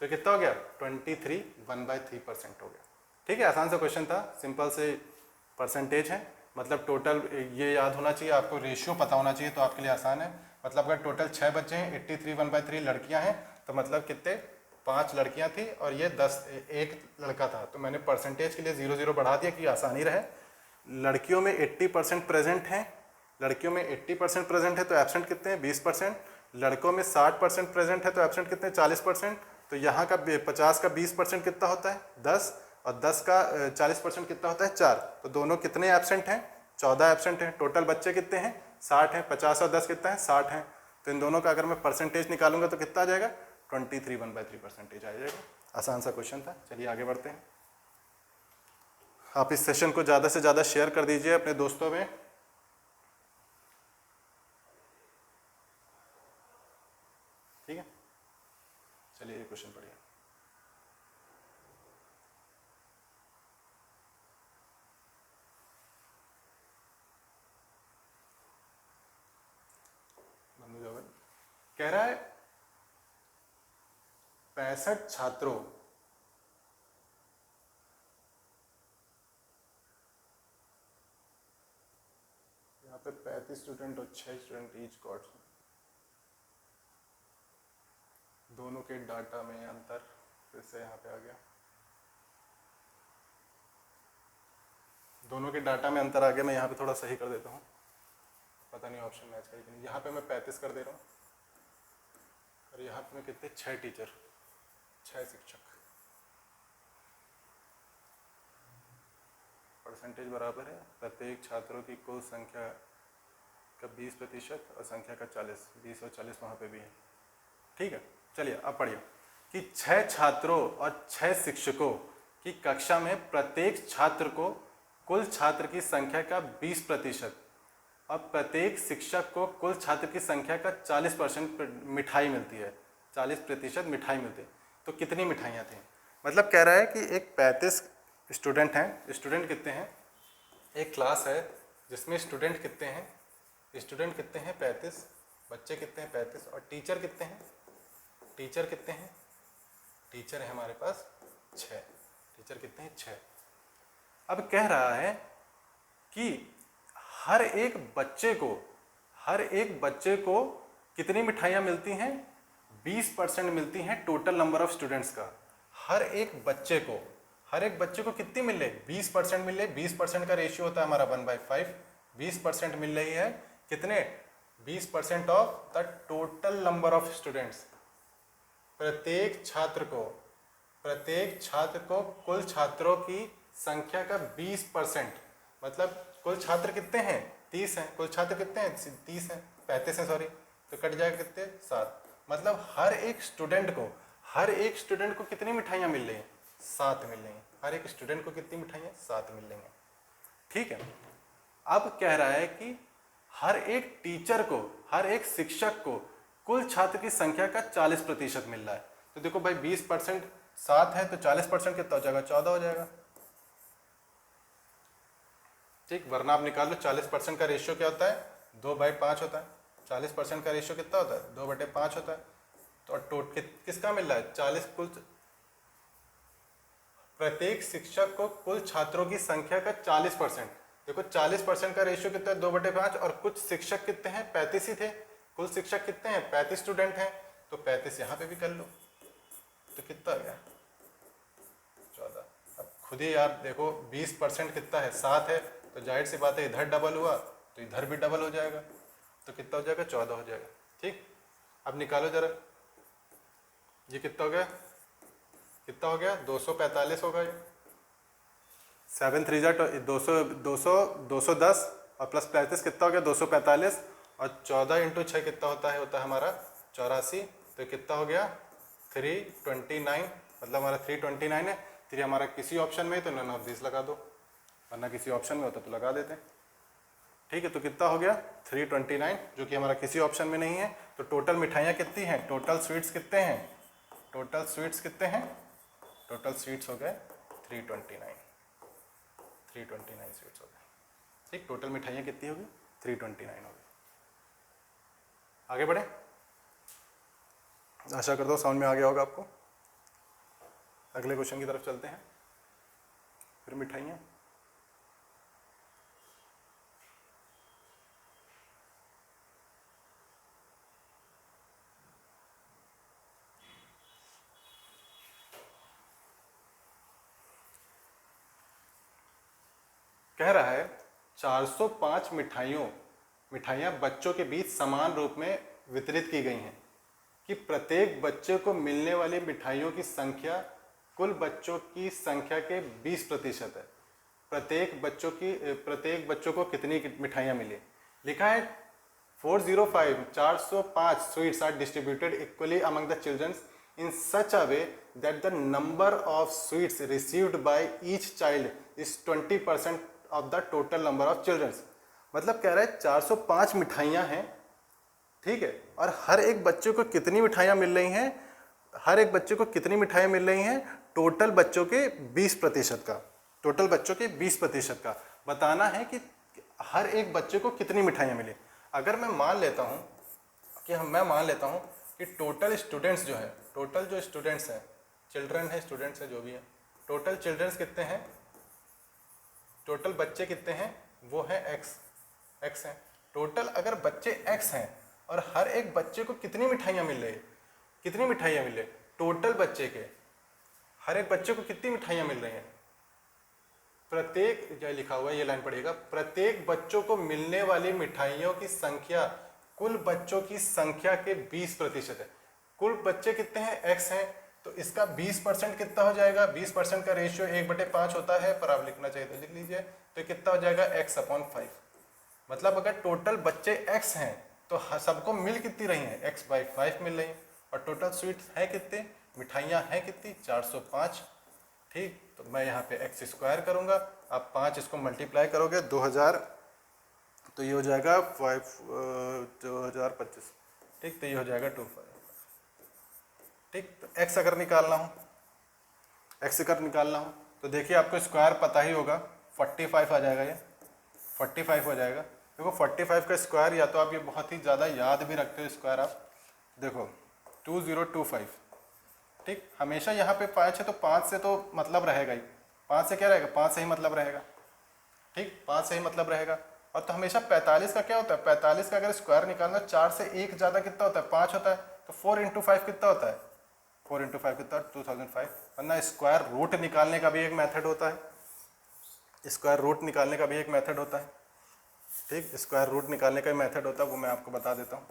तो कितना हो गया 23 1/3% हो गया। ठीक है, आसान सा क्वेश्चन था, सिंपल से परसेंटेज है, मतलब टोटल ये याद होना चाहिए आपको, रेशियो पता होना चाहिए तो आपके लिए आसान है। मतलब अगर टोटल 6 बच्चे हैं, 83 1/3 लड़कियां हैं, तो मतलब कितने 5 लड़कियां थी और ये 1 लड़का था, तो मैंने परसेंटेज के लिए 0 0 बढ़ा दिया कि आसानी रहे। लड़कियों में 80% प्रेजेंट हैं, लड़कियों में 80% प्रेजेंट है तो एब्सेंट कितने हैं 20%, लड़कों में 60% प्रेजेंट है तो एब्सेंट कितने हैं 40%, तो यहाँ का 50 का 20% कितना होता है 10, और 10 का 40% कितना होता है 4, तो दोनों कितने एब्सेंट हैं 14 एब्सेंट हैं, टोटल बच्चे कितने हैं 60 हैं, 50 और 10 कितना है 60 हैं, तो इन दोनों का अगर मैं परसेंटेज निकालूंगा तो कितना आ जाएगा 23 1/3% आ जाएगा। आसान सा क्वेश्चन था, चलिए आगे बढ़ते हैं। आप इस सेशन को ज़्यादा से ज़्यादा शेयर कर दीजिए अपने दोस्तों में। ठीक है, चलिए ये क्वेश्चन पढ़िए। कह रहा है 65 छात्रों, यहाँ पे 35 स्टूडेंट और 6 स्टूडेंट ईच गॉट, दोनों के डाटा में अंतर, फिर से यहाँ पे आ गया, दोनों के डाटा में अंतर आ गया, मैं यहाँ पे थोड़ा सही कर देता हूँ, पता नहीं ऑप्शन मैच करेगी नहीं, यहाँ पे मैं 35 कर दे रहा हूँ और यहाँ पे मैं कितने 6 टीचर 6 शिक्षक, परसेंटेज बराबर है प्रत्येक छात्रों की कुल संख्या का 20% और संख्या का 40, 20 और 40 वहाँ पे भी है। ठीक है, चलिए अब पढ़िए कि 6 छात्रों और 6 शिक्षकों की कक्षा में प्रत्येक छात्र को कुल छात्र की संख्या का 20% और प्रत्येक शिक्षक को कुल छात्र की संख्या का 40% मिठाई मिलती है, 40% मिठाई मिलती है, तो कितनी मिठाइयाँ थी। मतलब कह रहा है कि एक 35 स्टूडेंट हैं, स्टूडेंट कितने हैं, एक क्लास है जिसमें स्टूडेंट कितने हैं, स्टूडेंट कितने हैं 35, बच्चे कितने हैं 35, और टीचर कितने हैं, टीचर कितने हैं, टीचर है हमारे पास 6, टीचर कितने हैं 6। अब कह रहा है कि हर एक बच्चे को कितनी मिठाइयाँ मिलती हैं 20% मिलती हैं टोटल नंबर ऑफ स्टूडेंट्स का, हर एक बच्चे को कितनी मिल रही 20% मिल रही, 20% का रेशियो होता है हमारा 1/5, 20% मिल रही है कितने 20% of the total number of students, प्रत्येक छात्र को कुल छात्रों की संख्या का 20%, मतलब कुल छात्र कितने हैं 30 हैं, कुल छात्र कितने हैं 30 हैं 35 हैं सॉरी, तो कट जाएगा कितने 7, मतलब हर एक स्टूडेंट को कितनी मिठाइयाँ मिल रही हैं 7 मिल रही हैं, हर एक स्टूडेंट को कितनी मिठाइयाँ 7 मिल रही हैं। ठीक है, अब कह रहा है कि हर एक टीचर को, हर एक शिक्षक को कुल छात्र की संख्या का 40% मिल रहा है। तो देखो भाई 20% 7 है तो 40% कितना हो जाएगा, 14 हो जाएगा। ठीक, वरना आप निकाल लो 40% का रेशियो क्या होता है, 2/5 होता है। 40% का रेशियो कितना होता है, 2/5 होता है। तो किसका मिल रहा है, 40 कुल, प्रत्येक शिक्षक को कुल छात्रों की संख्या का 40%। देखो 40% का रेशियो कितना है, 2/5, और कुछ शिक्षक कितने हैं, 35 ही थे। कुल शिक्षक कितने हैं, 35 स्टूडेंट हैं, तो 35 यहाँ पे भी कर लो, तो कितना आ गया, 14। अब खुद ही यार देखो 20% कितना है, 7 है, तो जाहिर सी बात है इधर डबल हुआ तो इधर भी डबल हो जाएगा, तो कितना हो जाएगा, 14 हो जाएगा। ठीक, अब निकालो जरा, ये कितना हो गया, कितना हो गया, 245 होगा ये। 7 3 जा 210 और प्लस 35 कितना हो गया, 245, और 14 × 6 कितना होता है हमारा 84, तो कितना हो गया 329, मतलब हमारा 329 है। 3 हमारा किसी ऑप्शन में है तो नन ऑफ दिस लगा दो, वरना किसी ऑप्शन में होता तो लगा देते। ठीक है, तो कितना हो गया 329, जो कि हमारा किसी ऑप्शन में नहीं है। तो टोटल मिठाइयाँ कितनी हैं, टोटल स्वीट्स कितने हैं, टोटल स्वीट्स कितने हैं, टोटल स्वीट्स हो गए 329 स्वीट्स हो गए। ठीक, टोटल मिठाइयाँ कितनी होगी, 329 होगी। आगे बढ़े, आशा करता हूँ समझ में आ गया होगा आपको। अगले क्वेश्चन की तरफ चलते हैं। फिर मिठाइयाँ, कह रहा है 405 मिठाइयाँ बच्चों के बीच समान रूप में वितरित की गई हैं कि प्रत्येक बच्चे को मिलने वाली मिठाइयों की संख्या कुल बच्चों की संख्या के 20% है। प्रत्येक बच्चों को कितनी मिठाइयाँ मिली। लिखा है 405 sweets are distributed equally among the childrens in such a way that the number of sweets received by each child is 20% of the total number of children। मतलब कह रहा है 405 मिठाइयाँ हैं, ठीक है, और हर एक बच्चे को कितनी मिठाइयाँ मिल रही हैं, हर एक बच्चे को कितनी मिठाइयाँ मिल रही हैं, टोटल बच्चों के 20% का, टोटल बच्चों के 20% का बताना है कि हर एक बच्चे को कितनी मिठाइयाँ मिली। अगर मैं मान लेता हूँ कि टोटल स्टूडेंट्स जो है, टोटल जो स्टूडेंट्स हैं, चिल्ड्रन है, स्टूडेंट्स है, जो भी है, टोटल चिल्ड्रंस कितने हैं, टोटल बच्चे कितने हैं, वो है x हैं। टोटल अगर बच्चे x हैं और हर एक बच्चे को कितनी मिठाइयाँ मिल रही है, कितनी मिठाइयाँ मिल रही है, टोटल बच्चे के हर एक बच्चे को कितनी मिठाइयाँ मिल रही हैं, प्रत्येक, क्या लिखा हुआ है ये लाइन पढ़िएगा, प्रत्येक बच्चों को मिलने वाली मिठाइयों की संख्या कुल बच्चों की संख्या के 20% है। कुल बच्चे कितने हैं, x हैं, तो इसका 20% कितना हो जाएगा, 20% का रेशियो 1/5 होता है, पर आप लिखना चाहिए तो लिख लीजिए। तो कितना हो जाएगा, x/5। मतलब अगर टोटल बच्चे x हैं तो सबको मिल कितनी रही हैं, x/5 मिल रही हैं। और टोटल स्वीट्स हैं कितने, मिठाइयाँ हैं कितनी, 405। ठीक, तो मैं यहाँ पे x² करूँगा, आप 5 इसको मल्टीप्लाई करोगे 2000, तो ये हो जाएगा 2025। ठीक, तो ये हो जाएगा 25। ठीक, तो x अगर निकालना हो तो देखिए आपको स्क्वायर पता ही होगा, 45 आ जाएगा, ये 45 हो जाएगा। देखो 45 का स्क्वायर, या तो आप ये बहुत ही ज़्यादा याद भी रखते हो स्क्वायर, आप देखो 2025। ठीक, हमेशा यहाँ पे 5 है तो 5 से तो मतलब रहेगा ही, 5 से क्या रहेगा, 5 से ही मतलब रहेगा। ठीक, 5 से ही मतलब रहेगा। और तो हमेशा 45 का क्या होता है, 45 का अगर स्क्वायर निकालना, 4 से 1 ज़्यादा कितना होता है, 5 होता है, तो 4 × 5 कितना होता है, 4 × 5 कितना, 2005। वरना स्क्वायर रूट निकालने का भी एक मेथड होता है, स्क्वायर रूट निकालने का भी एक मेथड होता है। ठीक, स्क्वायर रूट निकालने का मेथड होता है, वो मैं आपको बता देता हूँ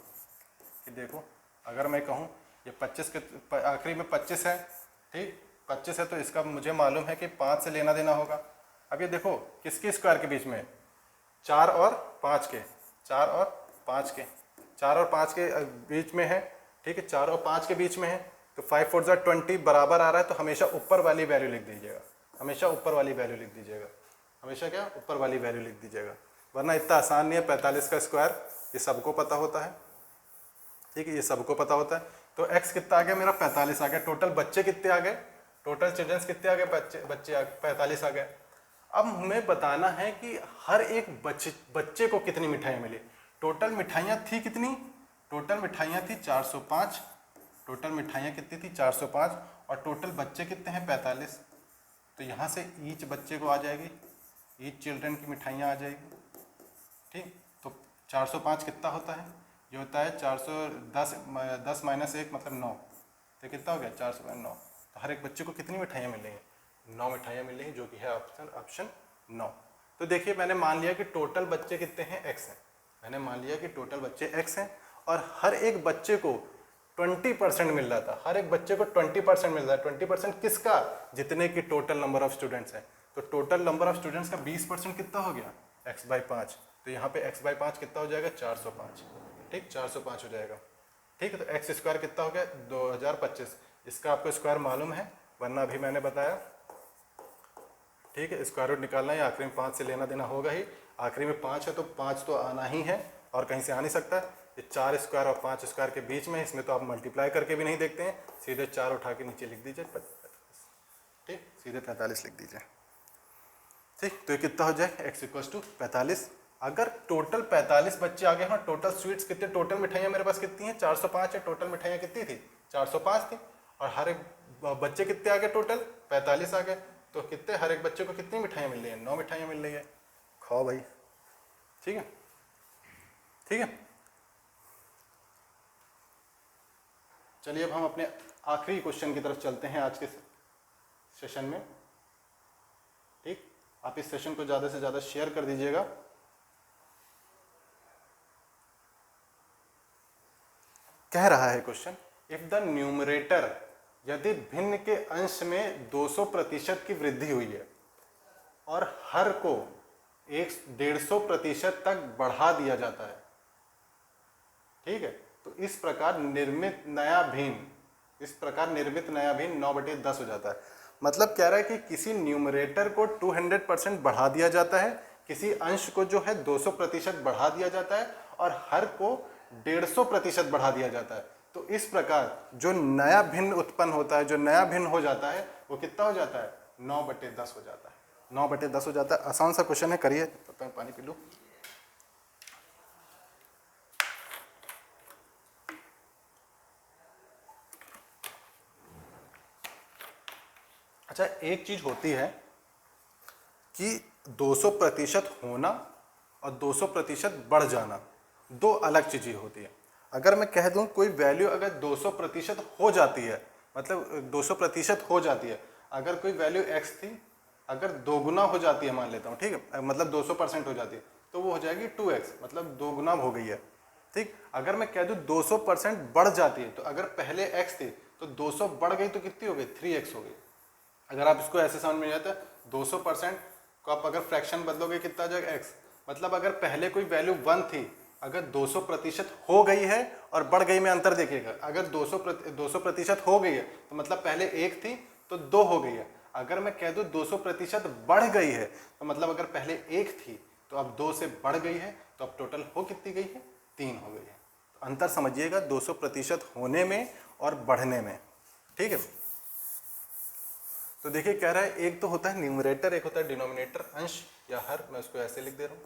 कि देखो, अगर मैं कहूँ ये 25 के आखिरी में 25 है, ठीक 25 है, तो इसका मुझे मालूम है कि 5 से लेना देना होगा। अब ये देखो किसके स्क्वायर के बीच में, 4 और 5 के, 4 और 5 के, 4 और 5 के बीच में है। ठीक है, 4 और 5 के बीच में है, तो 5 4 20 बराबर आ रहा है, तो हमेशा ऊपर वाली वैल्यू लिख दीजिएगा, हमेशा ऊपर वाली वैल्यू लिख दीजिएगा, हमेशा क्या, ऊपर वाली वैल्यू लिख दीजिएगा। वरना इतना आसान नहीं है। 45 का स्क्वायर ये सबको पता होता है, ठीक है, ये सबको पता होता है। तो x कितना आ गया मेरा 45 आ गया। टोटल बच्चे कितने आ गए, टोटल चिल्ड्रंस कितने आ गए, बच्चे 45 आ गए। अब हमें बताना है कि हर एक बच्चे को कितनी मिठाइयाँ मिली। टोटल मिठाइयाँ थी कितनी, टोटल मिठाइयाँ थी 405, टोटल मिठाइयाँ कितनी थी 405, और टोटल बच्चे कितने हैं 45। तो यहाँ से ईच बच्चे को आ जाएगी, ईच चिल्ड्रन की मिठाइयाँ आ जाएगी, ठीक। तो 405 कितना होता है, ये होता है 410, 10 माइनस 1 मतलब 9, तो कितना हो गया 409। तो हर एक बच्चे को कितनी मिठाइयाँ मिल रही हैं, 9 मिठाइयाँ मिल रही हैं, जो कि है ऑप्शन 9। तो देखिए मैंने मान लिया कि टोटल बच्चे कितने हैं x हैं, मैंने मान लिया कि टोटल बच्चे x हैं, और हर एक बच्चे को 20% मिल रहा था, हर एक बच्चे को 20% मिल रहा है। 20% किसका, जितने की टोटल नंबर ऑफ स्टूडेंट्स हैं। तो टोटल नंबर ऑफ स्टूडेंट्स का 20% कितना हो गया, x/5। तो यहाँ पे x/5 कितना हो जाएगा 405, ठीक, 405 हो जाएगा, ठीक है। तो एक्स स्क्वायर कितना हो गया 2025। इसका आपको स्क्वायर मालूम है, वरना अभी मैंने बताया, ठीक है। स्क्वायर रूट निकालना है, आखिरी में 5 से लेना देना होगा ही, आखिरी में 5 है तो 5 तो आना ही है और कहीं से आ नहीं सकता। ये 4 स्क्वायर और 5 स्क्वायर के बीच में, इसमें तो आप मल्टीप्लाई करके भी नहीं देखते हैं, सीधे 4 उठा के नीचे लिख दीजिए 45, ठीक, सीधे 45 लिख दीजिए, ठीक। तो ये कितना हो जाए x = 45। अगर टोटल 45 बच्चे आ गए हैं, टोटल स्वीट्स कितने, टोटल मिठाइयाँ मेरे पास कितनी हैं 405 है, टोटल मिठाइयाँ कितनी थी 405 थी, और हर एक बच्चे कितने आ गए, टोटल 45 आ गए। तो कितने, हर एक बच्चे को कितनी मिठाइयाँ मिल रही हैं, 9 मिठाइयाँ मिल रही है। खाओ भाई, ठीक है, ठीक है। चलिए अब हम अपने आखिरी क्वेश्चन की तरफ चलते हैं आज के सेशन में, ठीक। आप इस सेशन को ज़्यादा से ज़्यादा शेयर कर दीजिएगा। कह रहा है क्वेश्चन, इफ द न्यूमरेटर, यदि भिन्न के अंश में 200% की वृद्धि हुई है और हर को 150% तक बढ़ा दिया जाता है, ठीक है, तो इस प्रकार निर्मित नया भिन्न, इस प्रकार निर्मित नया भिन्न 9/10 हो जाता है। मतलब कह रहा है कि किसी न्यूमरेटर को 200% बढ़ा दिया जाता है, किसी अंश को जो है 200% बढ़ा दिया जाता है, और हर को 150% बढ़ा दिया जाता है। तो इस प्रकार जो नया भिन्न उत्पन्न होता है, जो नया भिन्न हो जाता है, वो कितना हो जाता है 9/10 हो जाता है, 9/10 हो जाता है। आसान सा क्वेश्चन है, करिए। तो मैं पानी पी लूँ। अच्छा, एक चीज होती है कि 200% होना और 200% बढ़ जाना, दो अलग चीजें होती है। अगर मैं कह दूं कोई वैल्यू अगर 200% हो जाती है, मतलब 200% हो जाती है, अगर कोई वैल्यू x थी, अगर दोगुना हो जाती है, मान लेता हूँ, ठीक है, मतलब 200% हो जाती है, तो वो हो जाएगी 2x, मतलब दोगुना हो गई है, ठीक। अगर मैं कह दूं 200% बढ़ जाती है, तो अगर पहले x थी तो 200 बढ़ गई तो कितनी हो गई 3x हो गई। अगर आप इसको ऐसे समझ में जाता है, 200% को आप अगर फ्रैक्शन बदलोगे कितना आ जाएगा x, मतलब अगर पहले कोई वैल्यू 1 थी, अगर 200% हो गई है और बढ़ गई में अंतर देखिएगा, अगर 200% हो गई है तो मतलब पहले 1 थी तो 2 हो गई है। अगर मैं कह दूं 200% बढ़ गई है, तो मतलब अगर पहले 1 थी तो अब 2 से बढ़ गई है, तो अब टोटल हो कितनी गई है 3 हो गई है। तो अंतर समझिएगा 200% होने में और बढ़ने में, ठीक है। तो देखिए कह रहा है एक तो होता है न्यूमरेटर, एक होता है डिनोमिनेटर, अंश या हर, मैं उसको ऐसे लिख दे रहा हूँ,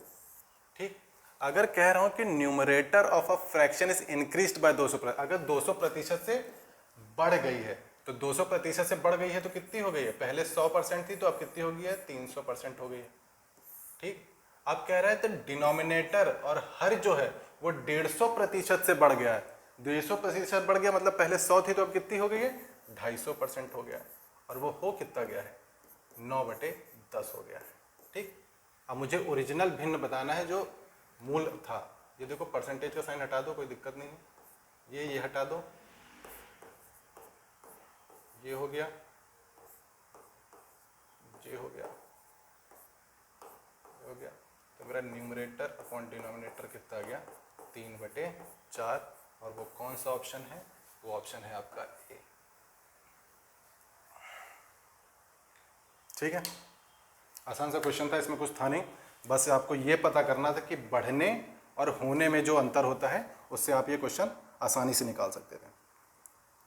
ठीक। अगर कह रहा हूँ कि numerator of a fraction is increased by 200%, अगर 200% से बढ़ गई है, तो 200% से बढ़ गई है तो कितनी हो गई है, पहले 100% थी तो अब कितनी हो गई है 300% हो गई है, ठीक। अब कह रहा है तो डिनोमिनेटर और हर जो है वो 150% से बढ़ गया है, 150% बढ़ गया, मतलब पहले 100 थी तो अब कितनी हो गई है 250% हो गया है, और वो हो कितना गया है 9/10 हो गया है, ठीक। अब मुझे ओरिजिनल भिन्न बताना है जो मूल था। ये देखो परसेंटेज का साइन हटा दो, कोई दिक्कत नहीं है, ये हटा दो, ये हो गया, ये हो गया, ये हो गया। तो मेरा न्यूमरेटर अपॉन डिनोमिनेटर कितना आ गया 3/4, और वो कौन सा ऑप्शन है, वो ऑप्शन है आपका ए, ठीक है। आसान सा क्वेश्चन था, इसमें कुछ था नहीं। बस आपको ये पता करना था कि बढ़ने और होने में जो अंतर होता है, उससे आप ये क्वेश्चन आसानी से निकाल सकते थे।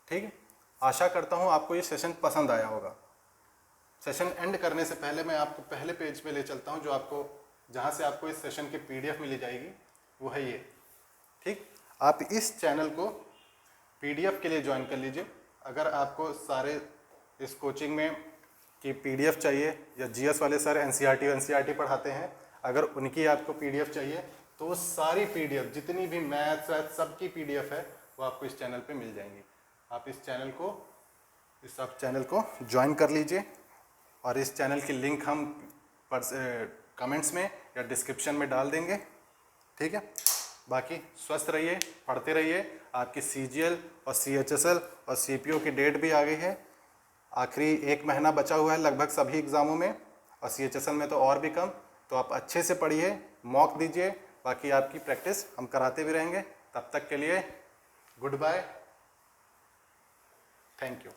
ठीक है, आशा करता हूँ आपको ये सेशन पसंद आया होगा। सेशन एंड करने से पहले मैं आपको पहले पेज पे ले चलता हूँ, जो आपको जहाँ से आपको इस सेशन की PDF मिली जाएगी, वो है ये। ठीक, आप इस चैनल को PDF के लिए ज्वाइन कर लीजिए। अगर आपको सारे इस कोचिंग में कि PDF चाहिए, या GS वाले सर NCERT पढ़ाते हैं, अगर उनकी आपको PDF चाहिए तो वो सारी PDF जितनी भी मैथ्स सब की PDF है वो आपको इस चैनल पे मिल जाएंगी। आप इस चैनल को ज्वाइन कर लीजिए, और इस चैनल की लिंक हम कमेंट्स में या डिस्क्रिप्शन में डाल देंगे। ठीक है, बाकी स्वस्थ रहिए, पढ़ते रहिए। आपकी CGL और CHSL और CPO की डेट भी आ गई है, आखिरी 1 महीना बचा हुआ है लगभग सभी एग्ज़ामों में, और CHSL में तो और भी कम। तो आप अच्छे से पढ़िए, मॉक दीजिए, बाकी आपकी प्रैक्टिस हम कराते भी रहेंगे। तब तक के लिए गुड बाय, थैंक यू।